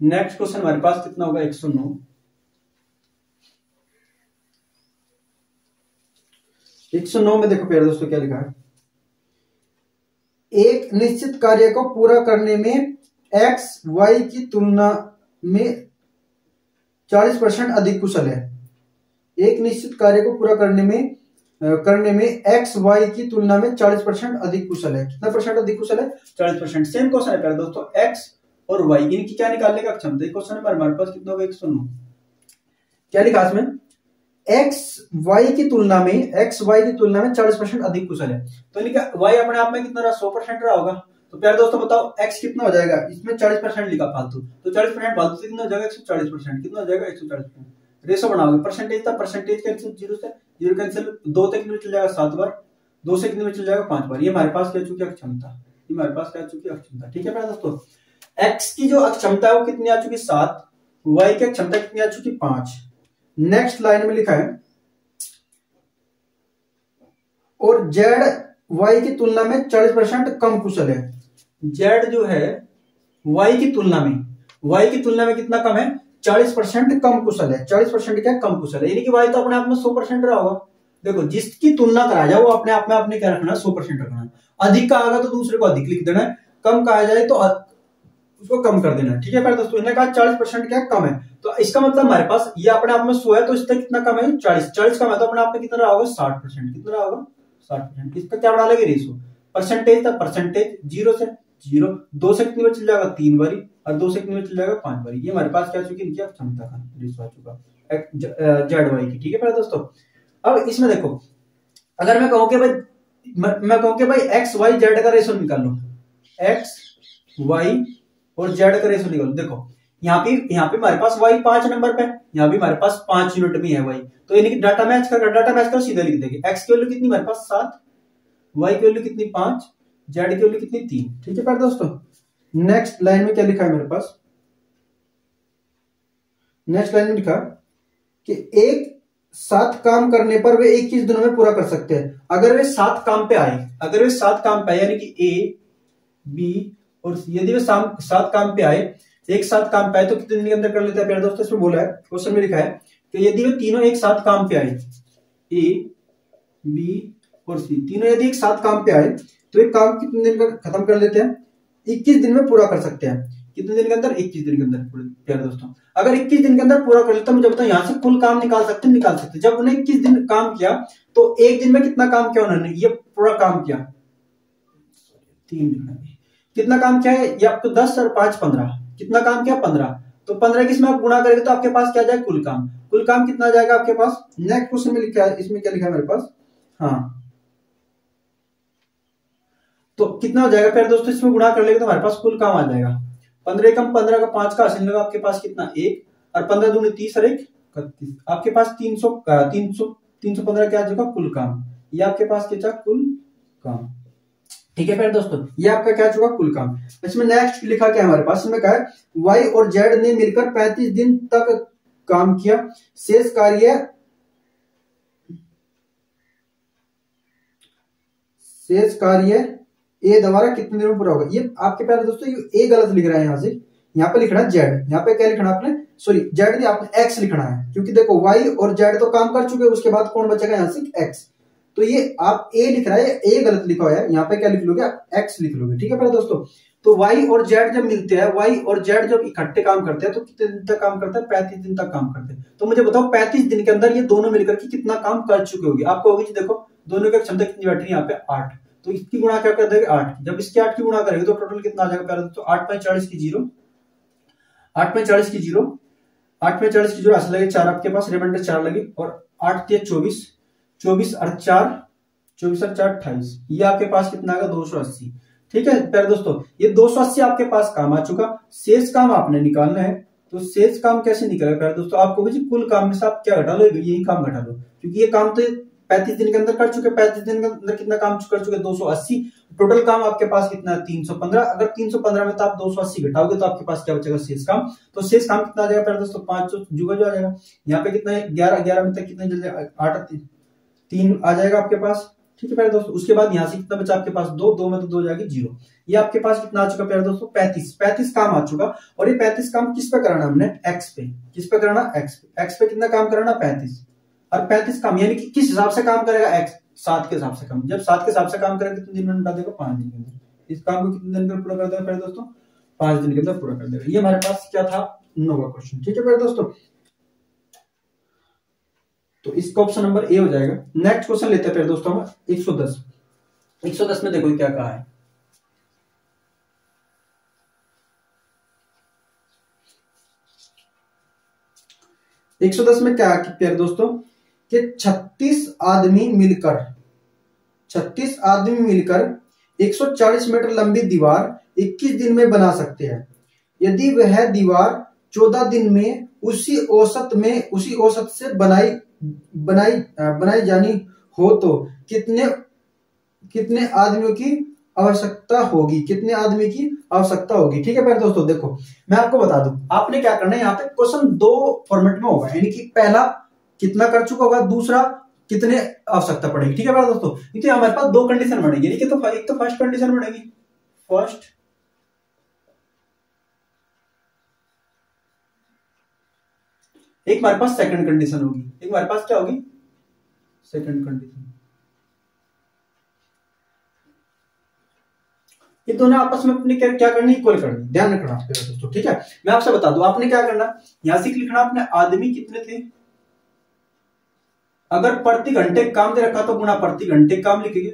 नेक्स्ट क्वेश्चन हमारे पास कितना होगा? 109। 109 में देखो प्यारे दोस्तों क्या लिखा है, एक निश्चित कार्य को पूरा करने में x y की तुलना में 40% अधिक कुशल है। एक निश्चित कार्य को पूरा करने में x y की तुलना में 40% अधिक कुशल है। कितना परसेंट अधिक कुशल है? 40%। सेम क्वेश्चन है प्यारे दोस्तों, x और y इनकी क्या निकालने का क्षमता है। क्वेश्चन है हमारे पास कितना होगा? 109। क्या लिखा इसमें? x y की तुलना में 40% अधिक कुशल है। तो यानी कि y अपने आप में कितना रहा? 100% रहा होगा। तो प्यारे दोस्तों बताओ x कितना हो जाएगा? इसमें 40% लिखा फालतू, तो 40% फालतू से कितना हो जाएगा? 140%। कितना हो जाएगा? 140%। रेशो बनाओगे, परसेंटेज था, परसेंटेज कैंसिल, 0 से 0 कैंसिल, 2 से कितने चल जाएगा? 7 बार, 2 से कितने में चल जाएगा? 5 बार। ये हमारे पास क्या चुकी अक्षमता, ये हमारे पास क्या चुकी अक्षमता। ठीक है प्यारे दोस्तों, x की जो अक्षमता है वो कितनी आ चुकी? 7। y की अक्षमता कितनी आ चुकी? 5। नेक्स्ट लाइन में लिखा है, और z y की तुलना में 40% कम कुशल है। z जो है y की तुलना में कितना कम है? 40% कम कुशल है। 40% क्या? कम कुशल है, यानी कि y तो अपने आप में 100% रहा होगा। देखो, जिसकी तुलना करा जाए वो अपने आप में आपने क्या रखना है? 100% रखना है। अधिक का आएगा तो दूसरे को अधिक लिख देना है, कम कहा जाए तो उसको कम कर देना है। ठीक है प्यारे दोस्तों, इन्होंने कहा 40% क्या कम है, तो इसका मतलब हमारे पास ये अपने आप में 100 है, तो इससे कितना कम है? 40। 40 कम है तो अपने आप में कितना रहा होगा? 60%। कितना रहा होगा? 60%। इसका क्या बना लेंगे? रेशो। परसेंटेज था, परसेंटेज 0 से 0, 2 से कितने में चल जाएगा? 3 बारी, और 2 से कितने में चल जाएगा? 5 बारी। ये हमारे पास क्या चुकी? इनकी क्षमता का रेशो आ चुका जेड वाई की। ठीक है प्यारे दोस्तों, अब इसमें देखो, अगर मैं कहूं कि भाई एक्स वाई जेड का रेशो निकाल लो, एक्स वाई और जेड का रेशो निकालो। देखो यहाँ पे हमारे पास y 5 नंबर पे, यहाँ भी हमारे पास 5 यूनिट में है y, तो यानी कि डाटा मैच कर सीधे लिख देंगे। x की वैल्यू कितनी हमारे पास? 7, y की वैल्यू कितनी? 5, z की वैल्यू कितनी? 3। ठीक है प्यारे दोस्तों, नेक्स्ट लाइन में क्या लिखा है मेरे पास? नेक्स्ट लाइन में लिखा कि एक साथ काम करने पर वे 21 दिनों में पूरा कर सकते हैं। अगर वे 7 काम पे आए, यानी कि ए बी और यदि वे 7 काम पे आए, एक साथ काम पे आए तो कितने दिन के अंदर कर लेते हैं प्यारे दोस्तों? इसमें बोला है, क्वेश्चन में लिखा है कि यदि वे तीनों एक साथ काम पे आए, ए बी और सी तीनों यदि एक साथ काम पे आए तो एक काम कितने दिन का खत्म कर लेते हैं? 21 दिन में पूरा कर सकते हैं। कितने दिन के अंदर? 21 दिन के अंदर प्यारे दोस्तों। अगर 21 दिन के अंदर पूरा कर लेते हैं, मुझे बताओ यहाँ से कुल काम निकाल सकते। जब उन्हें 21 दिन काम किया तो एक दिन में कितना काम किया उन्होंने? ये पूरा काम किया 3 दिन में। कितना काम किया है? ये आपको 10 और 5 15, कितना काम किया? 15। तो 15 की इसमें आप गुणा करेंगे तो आपके पास क्या जाएगा? कुल काम कितना जाएगा आपके पास? नेक्स्ट क्वेश्चन में लिखा है, इसमें क्या लिखा है मेरे पास? हाँ, तो कितना हो जाएगा प्यारे दोस्तों? इसमें गुणा कर लेंगे तो हमारे पास कुल काम आ जाएगा 15 कम 15 का 5 का हासिल होगा आपके पास कितना? 1, और 15 दूनी 30 और 1 31, आपके पास 315 क्या आ जाएगा? कुल काम। ये आपके पास क्या? कुल काम। ठीक है प्यारे दोस्तों, ये आपका क्या चुका? कुल काम। इसमें नेक्स्ट लिखा क्या है हमारे पास? इसमें कहा है y और z ने मिलकर 35 दिन तक काम किया, शेष कार्य ए द्वारा कितने दिन में पूरा होगा? ये आपके प्यारे दोस्तों ये ए गलत लिख रहा है, यहाँ पे लिखना है जेड। यहाँ पे क्या लिखना आपने? सॉरी, जेड नहीं, आपने एक्स लिखना है, क्योंकि देखो वाई और जेड तो काम कर चुके हैं, उसके बाद कौन बचेगा यहाँ से? एक्स। तो ये आप ए लिख रहा है, ए गलत लिखा हुआ है, यहाँ पे क्या लिख लोगे? आप एक्स लिख लोगे। ठीक है प्यारे दोस्तों, तो वाई और जेड जब मिलते हैं, वाई और जेड जब इकट्ठे काम करते हैं तो कितने दिन तक काम करते हैं? 35 दिन तक काम करते हैं। तो मुझे बताओ 35 दिन के अंदर ये दोनों मिलकर के कितना काम कर चुके होंगे? आपको होगी, देखो दोनों की क्षमता कितनी बैठ रही है यहाँ पे? 8, तो इसकी गुणा क्या कर देंगे? 8। जब इसकी 8 की गुणा करेंगे तो टोटल कितना आ जाएगा प्यारे दोस्तों? 8 में 40 की 0, 8 में 40 की 0, 8 में 40 की 0 ऐसे लगे 4 आपके पास, रिमाइंडर 4 लगे, और 8 × 24, 24 और 4 28, ये आपके पास कितना आएगा? 280। ठीक है प्यारे दोस्तों, ये 280 आपके पास काम आ चुका। शेष काम आपने निकालना है, तो शेष काम कैसे निकलेगा प्यारे दोस्तों, आपको भी कुल काम में से आप क्या घटा लो, यही काम घटा लो, क्योंकि ये काम तो 35 दिन के अंदर कर चुके, 35 दिन के अंदर कितना काम कर चुके 280, टोटल काम आपके पास कितना है 315, अगर 315 में तो आप 280 घटाओगे तो आपके पास क्या बचेगा शेष काम, तो शेष काम कितना आ जाएगा प्यारे दोस्तों 5 जुगा जो आ जाएगा, यहाँ पे कितना है 11 में तक कितना जल्दी 8 3 आ जाएगा आपके पास, ठीक है प्यारे दोस्तों। उसके बाद यहाँ से कितना बचा आपके पास 2 में तो 2 जाएगी 0, ये आपके पास कितना आ चुका प्यारे दोस्तों 35 काम आ चुका, और ये 35 काम किस पे कराना हमने एक्स पे, किस पे कराना एक्स पे कितना काम कराना 35, और 35 काम यानी कि किस हिसाब से काम करेगा एक्स 7 के हिसाब से काम, जब 7 के हिसाब से काम करेगा कितने दिन में निपटा देगा 5 दिन के अंदर, इस काम को कितने दिन में पूरा कर देगा प्यारे दोस्तों 5 दिन के अंदर पूरा कर देगा। ये हमारे पास क्या था 9 का क्वेश्चन, ठीक है प्यारे दोस्तों, तो इसका ऑप्शन नंबर ए हो जाएगा। नेक्स्ट क्वेश्चन लेते हैं प्यारे दोस्तों हम 110 में देखो क्या कहा है, में क्या है प्यारे दोस्तों कि 36 आदमी मिलकर 140 मीटर लंबी दीवार 21 दिन में बना सकते हैं। यदि वह दीवार 14 दिन में उसी औसत से बनाई जानी हो तो कितने आदमियों की आवश्यकता होगी, ठीक है प्यारे दोस्तों। देखो मैं आपको बता दूं, आपने क्या करना है, यहाँ पे क्वेश्चन 2 फॉर्मेट में होगा, यानी कि पहला कितना कर चुका होगा, दूसरा कितने आवश्यकता पड़ेगी, ठीक है प्यारे दोस्तों। क्योंकि हमारे पास 2 कंडीशन बनेगी, यानी कि तो एक तो फर्स्ट कंडीशन बनेगी, फर्स्ट एक हमारे पास सेकंड कंडीशन होगी, एक हमारे पास क्या होगी सेकंड कंडीशन। ये दोनों आपस में अपने क्या करनी इक्वल करनी, ध्यान रखना दोस्तों, ठीक है। मैं आपसे बता दूं, आपने क्या करना यहां से लिखना अपने आदमी कितने थे, अगर प्रति घंटे काम दे रखा तो गुना प्रति घंटे काम लिखेंगे,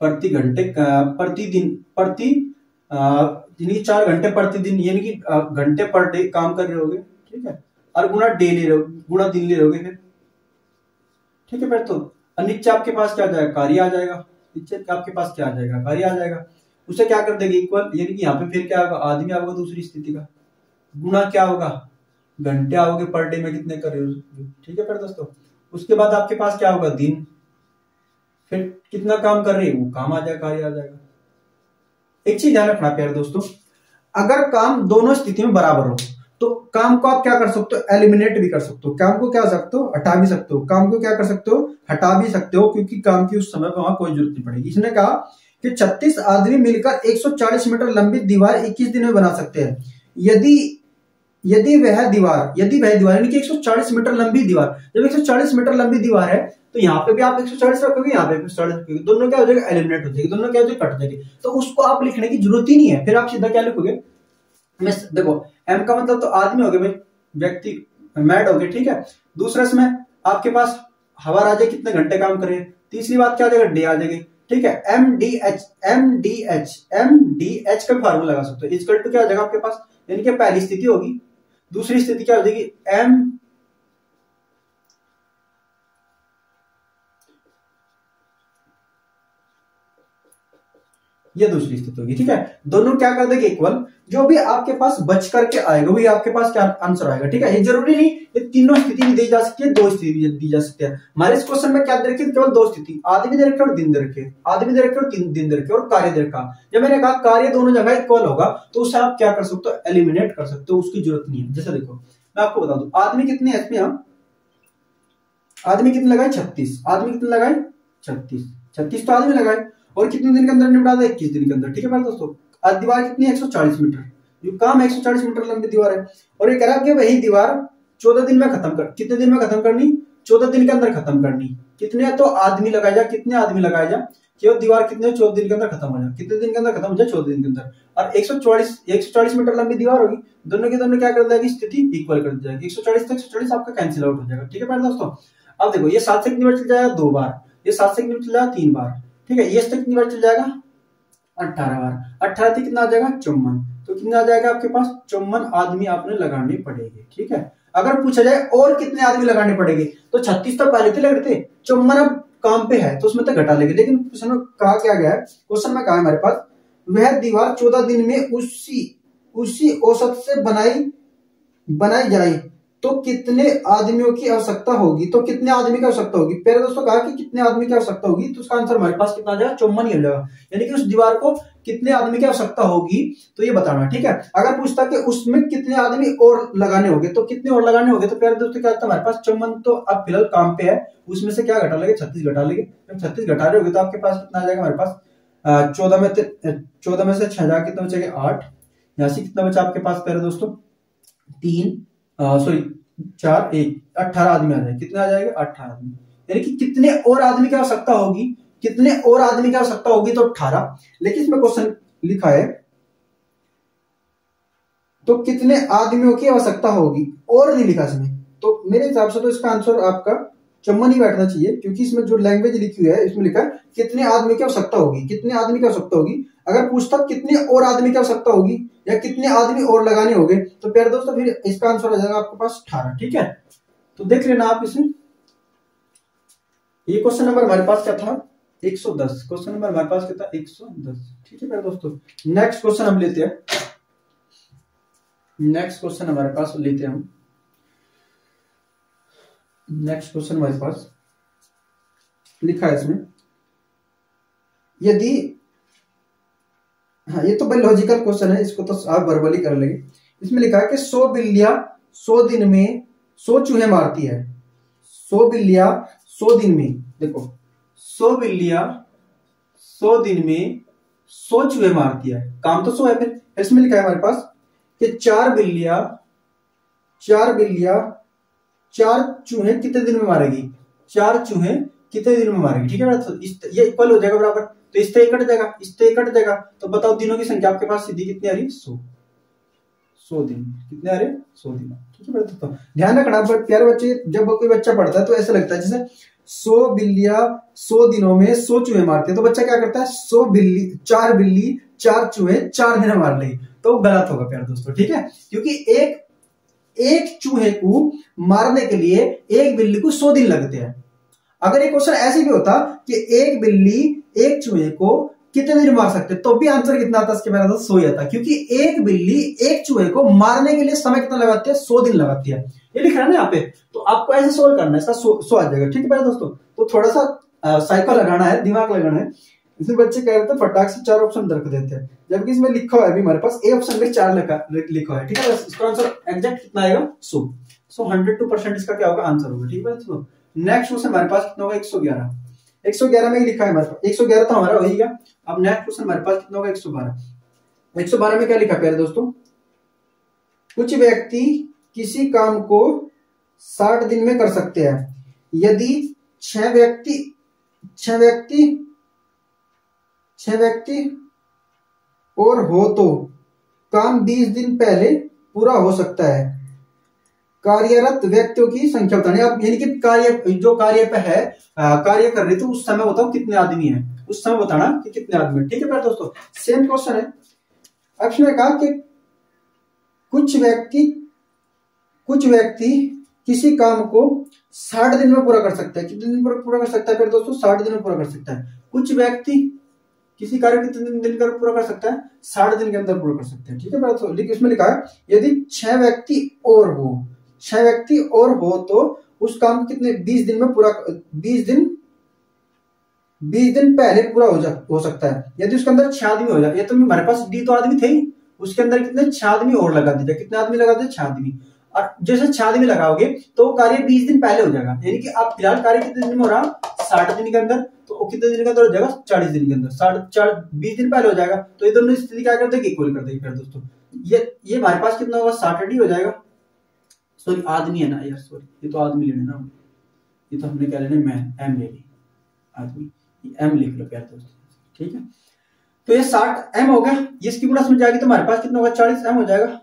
प्रति घंटे प्रतिदिन यानी 4 घंटे प्रतिदिन, यानी कि घंटे पर डे काम कर रहे होगे, ठीक है, और गुना डे ले रहे हो, गुना दिन ले रहोगे फिर, ठीक है फिर। तो नीचे आपके पास क्या आ जाएगा कार्य आ जाएगा, नीचे आपके पास क्या आ जाएगा कार्य आ जाएगा, उसे क्या कर देंगे इक्वल, यानी कि यहाँ पे फिर क्या होगा आदमी आओगे दूसरी स्थिति का, गुना क्या होगा घंटे आओगे पर डे में कितने कर रहे हो, ठीक है फिर दोस्तों। उसके बाद आपके पास क्या होगा दिन, फिर कितना काम कर रहे हैं वो काम आ जाएगा कार्य आ जाएगा। एक चीज ध्यान रखना प्यारे दोस्तों, अगर काम दोनों स्थिति में बराबर हो तो काम को आप क्या कर सकते हो एलिमिनेट भी कर सकते हो, काम को क्या सकते हो हटा भी सकते हो, काम को क्या कर सकते हो हटा भी सकते हो, क्योंकि काम की उस समय पर वहां कोई जरूरत नहीं पड़ेगी। इसने कहा कि 36 आदमी मिलकर 140 मीटर लंबी दीवार 21 दिन में बना सकते हैं। यदि वह दीवार यानी कि 140 मीटर लंबी दीवार, जब 140 मीटर लंबी दीवार है तो यहाँ पे भी आप 140 रखोगे, यहाँ पे 140 रखोगे, दोनों क्या हो जाएगा एलिमिनेट हो जाएगी, दोनों क्या हो जाएगा कट जाएगी, तो उसको आप लिखने की जरूरत ही नहीं है। फिर आप सीधा क्या लिखोगे, देखो एम का मतलब तो आदमी हो गए भाई, व्यक्ति मैड हो गए, ठीक है। दूसरा इसमें आपके पास हवा राजा कितने घंटे काम करे, तीसरी बात क्या आ जाएगा डे आ जाएगी, ठीक है। एम डी एच का फार्मूला लगा सकते हो, इक्वल टू क्या आ जाएगा आपके पास, यानी कि पहली स्थिति होगी, दूसरी स्थिति क्या हो जाएगी एम ये दूसरी स्थिति होगी, ठीक है। दोनों क्या कर देंगे इक्वल, जो भी आपके पास बच करके आएगा वही आपके पास क्या आंसर आएगा, ठीक है। ये जरूरी नहीं ये तीनों स्थिति भी दी जा सकती है, 2 स्थिति भी दी जा सकती है। हमारे इस क्वेश्चन में क्या दे रखी है केवल 2 स्थिति, आदमी दे रखे और दिन दे रखे, आदमी दे रखे और दिन दे रखे और कार्य दे रखा। जब मैंने कहा कार्य दोनों जगह इक्वल होगा तो उसे आप क्या कर सकते हो एलिमिनेट कर सकते हो, उसकी जरूरत नहीं है। जैसे देखो मैं आपको बता दूं, आदमी कितने है इसमें, हम आदमी कितने लगाए 36, आदमी कितने लगाए 36 तो आदमी लगाए, और कितने दिन के अंदर निपटा दे 21 दिन के अंदर, ठीक है दोस्तों। आज दीवार कितनी है 140 मीटर, जो काम 140 मीटर लंबी दीवार है, और ये कह रहा है कि वही दीवार 14 दिन में खत्म कर, कितने दिन में खत्म करनी 14 दिन के अंदर खत्म करनी, कितने तो आदमी लगाया जा, कितने आदमी लगाया जा कि वो दीवार कितने 14 दिन के अंदर खत्म हो जाए, कितने दिन के अंदर खत्म हो जाए 14 दिन के अंदर, और 140 मीटर लंबी दीवार होगी, दोनों की दोनों क्या कर देगी स्थिति इक्वल कर दी जाएगी, 140 से 140 आपका कैंसिल आउट हो जाएगा, ठीक है दोस्तों। अब देखो ये 7 से कितनी बार चल जाएगा 2 बार, ये 7 से कितनी बार चल जाएगा 3 बार, ठीक है। ये से कितनी बार चल जाएगा 18 बार, 18 से कितना आ जाएगा 54, तो कितना आ जाएगा आपके पास 54 आदमी आपने लगाने पड़ेंगे, ठीक है। अगर पूछा जाए और कितने आदमी लगाने पड़ेंगे तो 36 तो पहले थे लग रहे थे, 54 अब काम पे है तो उसमें तो घटा लेंगे, लेकिन क्वेश्चन में कहा क्या गया है, क्वेश्चन में कहा है हमारे पास वह दीवार 14 दिन में उसी औसत से बनाई जाए तो कितने आदमियों की आवश्यकता होगी? तो कितने आदमी की आवश्यकता होगी? प्यारे दोस्तों कहा कि कितने आदमी की आवश्यकता होगी, तो उसका आंसर हमारे पास कितना आ जाएगा? 54 ही हो जाएगा। यानी कि उस दीवार को कितने आदमी की आवश्यकता होगी तो ये बताना, ठीक है। अगर पूछता कि उसमें कितने आदमी और लगाने होंगे तो कितने और लगाने होंगे, तो प्यारे दोस्तों क्या होता है हमारे पास 54 तो अब फिलहाल काम पे है, उसमें से क्या घटा लेंगे? 36 घटा लेंगे। जब 36 घटा रहे होगे तो आपके पास कितना आ जाएगा हमारे पास? 14 में से 6 जाके कितना बचेगा? 8। यहाँ से कितना बचा आपके पास प्यारे दोस्तों? 3 सॉरी 4 1 18 आदमी आ जाए। कितने आ जाएगा? 18 आदमी। यानी कि कितने और आदमी की आवश्यकता होगी? कितने और आदमी की आवश्यकता होगी? तो 18। लेकिन इसमें क्वेश्चन लिखा है तो कितने आदमियों की आवश्यकता होगी, और नहीं लिखा इसमें। तो मेरे हिसाब से तो इसका आंसर आपका 54 ही बैठना चाहिए, क्योंकि इसमें जो लैंग्वेज लिखी हुई है इसमें लिखा है कितने आदमी की आवश्यकता होगी। कितने आदमी की आवश्यकता होगी, अगर पूछता कितने और आदमी की आवश्यकता होगी या कितने आदमी और लगाने होंगे, तो प्यारे दोस्तों फिर इसका आंसर हो जाएगा आपके पास 18। ठीक है, तो देख लेना आप इसे। ये क्वेश्चन नंबर हमारे पास क्या था? 110। क्वेश्चन नंबर हमारे पास क्या था? 110। ठीक है प्यारे दोस्तों, नेक्स्ट क्वेश्चन हम लेते हैं। नेक्स्ट क्वेश्चन हमारे पास लेते हैं हम। नेक्स्ट क्वेश्चन हमारे पास लिखा है इसमें, यदि, हाँ ये तो भाई लॉजिकल क्वेश्चन है, इसको तो आप वर्बली कर लेंगे। इसमें लिखा है कि 100 बिल्लियां 100 दिन में 100 चूहे मारती है। 100 बिल्लियां 100 दिन में, देखो 100 बिल्लियां 100 दिन में 100 चूहे मारती है, काम तो 100 है। फिर इसमें लिखा है हमारे पास कि 4 बिल्लियां 4 चूहे कितने दिन में मारेगी? 4 चूहे कितने दिन में मारेगी? ठीक है, तो ये इक्वल हो जाएगा बराबर, तो इससे कट जाएगा, इससे कट जाएगा, तो बताओ दिनों की संख्या आपके पास सीधी कितनी आ रही? 100 दिन। कितने आ रहे? 100 दिन। ठीक है, तो ध्यान रखना प्यारे बच्चे, जब कोई बच्चा पढ़ता है तो ऐसा लगता है जैसे 100 बिल्लियां 100 दिनों में 100 चूहे मारते हैं, तो बच्चा क्या करता है? 100 बिल्ली 4 बिल्ली 4 चूहे 4 दिन में मार लेगी, तो गलत होगा प्यारे दोस्तों। ठीक है, क्योंकि एक चूहे को मारने के लिए एक बिल्ली को 100 दिन लगते हैं। अगर एक क्वेश्चन ऐसे भी होता कि एक बिल्ली एक चूहे को कितने दिन मार सकते, तो भी आंसर कितना आता? इसके मेरा 100 ही आता, क्योंकि एक बिल्ली एक चूहे को मारने के लिए समय कितना लगाती है? 100 दिन लगाती है। ये लिख रहा है ना यहाँ पे, तो आपको ऐसे सोल्व करना है, इसका 100 आ जाएगा। ठीक है मेरे दोस्तों, तो थोड़ा सा साइकिल लगाना है, दिमाग लगाना है। इसमें बच्चे कह रहे थे फटाक से 4 ऑप्शन रख देते हैं, जबकि इसमें लिखा हुआ है अभी हमारे पास ए ऑप्शन में 4 लिखा है। ठीक है, इसका आंसर एग्जैक्ट कितना आएगा? 100। 102% इसका क्या होगा? आंसर होगा। ठीक है दोस्तों, नेक्स्ट क्वेश्चन हमारे पास कितना होगा? 111। 111 में ही लिखा है हमारे पास, 111 तो हमारा हो ही गया। अब नेक्स्ट क्वेश्चन हमारे पास कितना होगा? 112। 112 में क्या लिखा प्यारे दोस्तों? कुछ व्यक्ति किसी काम को 60 दिन में कर सकते हैं, यदि 6 व्यक्ति और हो तो काम 20 दिन पहले पूरा हो सकता है। कार्यरत व्यक्तियों की संख्या बतानी। अब यानी कि कार्य पे है, कार्य कर रहे, तो उस समय बताओ कितने आदमी हैं, उस समय बताना कि कितने आदमी। ठीक है प्यारे दोस्तों, सेम क्वेश्चन है। ऑप्शन में कहा कि कुछ व्यक्ति किसी काम को 60 दिन में पूरा कर सकता है। कितने दिन में पूरा कर सकता है प्यारे दोस्तों? 60 दिन में पूरा कर सकता है। कुछ व्यक्ति किसी कार्य को कितने दिन कर पूरा कर सकता है? 60 दिन के अंदर पूरा कर सकते हैं। ठीक है प्यारे दोस्तों, लेकिन इसमें लिखा है यदि 6 व्यक्ति और हो तो उस काम को कितने 20 दिन में पूरा 20 दिन पहले पूरा हो सकता है, यदि उसके अंदर 6 आदमी हो जाए। ये तो हमारे पास डी तो आदमी थे ही, उसके अंदर कितने 6 आदमी और लगा दीजिए। कितने आदमी लगा दीजिए? 6 आदमी। और जैसे 6 आदमी लगाओगे तो कार्य 20 दिन पहले हो जाएगा, यानी कि आप फिलहाल कार्य कितने दिन में हो रहा? 60 दिन के अंदर, तो कितने दिन के अंदर हो जाएगा? 40 दिन के अंदर। 20 दिन पहले हो जाएगा, तो ये दोनों स्थिति क्या कर देगी? इक्वल कर देगी प्यारे दोस्तों। ये हमारे पास कितना होगा? 60 डी हो जाएगा। सॉरी आदमी है ना यार, सॉरी ये तो आदमी लेना ना, ये तो हमने क्या लेना? मैं एम ले ली, आदमी एम लिख लो प्यारे दोस्तों। ठीक है, तो ये 60 एम हो गया। ये इसकी गुणा में जाएगी तो हमारे पास कितना होगा? 40 एम हो जाएगा।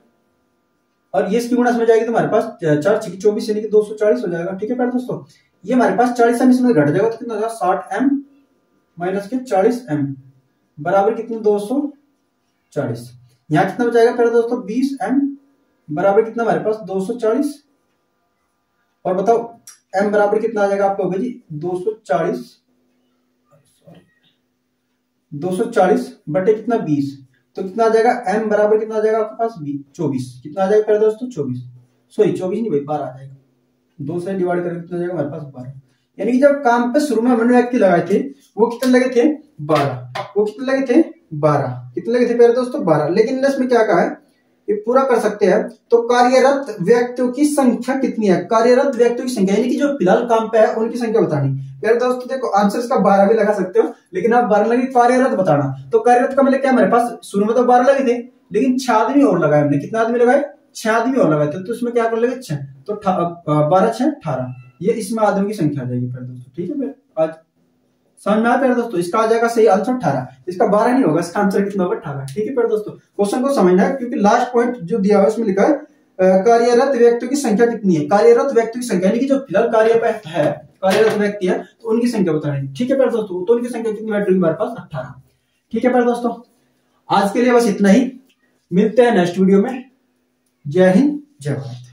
और ये इसकी गुणा में जाएगी तो हमारे पास 4 6 24 यानी कि 240 हो जाएगा। ठीक है प्यारे दोस्तों, ये हमारे पास 40 एम इसमें घट जाएगा, तो कितना होगा? 60 एम माइनस के 40 एम बराबर कितने? 240। यहाँ कितना बचाएगा प्यारे दोस्तों? 20 एम बराबर कितना हमारे पास? 240। और बताओ m बराबर कितना आ जाएगा आपको? होगा जी 240 बटे कितना? 20। तो कितना आ जाएगा, m बराबर कितना आ जाएगा आपके पास 24, कितना आ जाएगा प्यारे दोस्तों 24, सॉरी 24 नहीं भाई 12 आ जाएगा, 2 से डिवाइड करके कितना आ जाएगा हमारे पास 12। यानी कि जब काम पे शुरू में हमने व्यक्ति लगाए थे वो कितने लगे थे 12, वो कितने लगे थे 12, कितने लगे थे प्यारे दोस्तों 12। लेकिन इसमें क्या कहा है, ये पूरा कर सकते हैं तो कार्यरत व्यक्तियों की संख्या कितनी है, कार्यरत व्यक्तियों की संख्या यानी कि जो फिलहाल काम पे है उनकी संख्या बतानी। प्यारे दोस्तों देखो आंसर इसका 12 भी लगा सकते हो, लेकिन आप 12 लगे कार्यरत बताना। तो कार्यरत का मतलब क्या, हमारे पास शुरू में तो 12 लगे थे लेकिन 6 आदमी और लगाए हमने, कितना आदमी लगाए 6 आदमी और लगाए थे, तो इसमें क्या कर लगे 6, तो 12 6 18, ये इसमें आदमी की संख्या आ जाएगी प्यारे दोस्तों। ठीक है फिर आज समझ में आया प्यारे दोस्तों, इसका आ जाएगा सही आंसर 18, इसका 12 नहीं होगा, इसका आंसर कितना होगा 18। ठीक है प्यारे दोस्तों, क्वेश्चन को समझना है क्योंकि लास्ट पॉइंट जो दिया हुआ है उसमें लिखा है कार्यरत व्यक्तियों की संख्या कितनी है, कार्यरत व्यक्तियों की संख्या यानी कि जो फिलहाल कार्य पे है कार्यरत व्यक्ति है तो उनकी संख्या बतानी। ठीक है प्यारे दोस्तों, तो उनकी संख्या कितनी बैठ रही है हमारे पास 18। ठीक है प्यारे दोस्तों, आज के लिए बस इतना ही, मिलते हैं नेक्स्ट वीडियो में। जय हिंद जय भारत।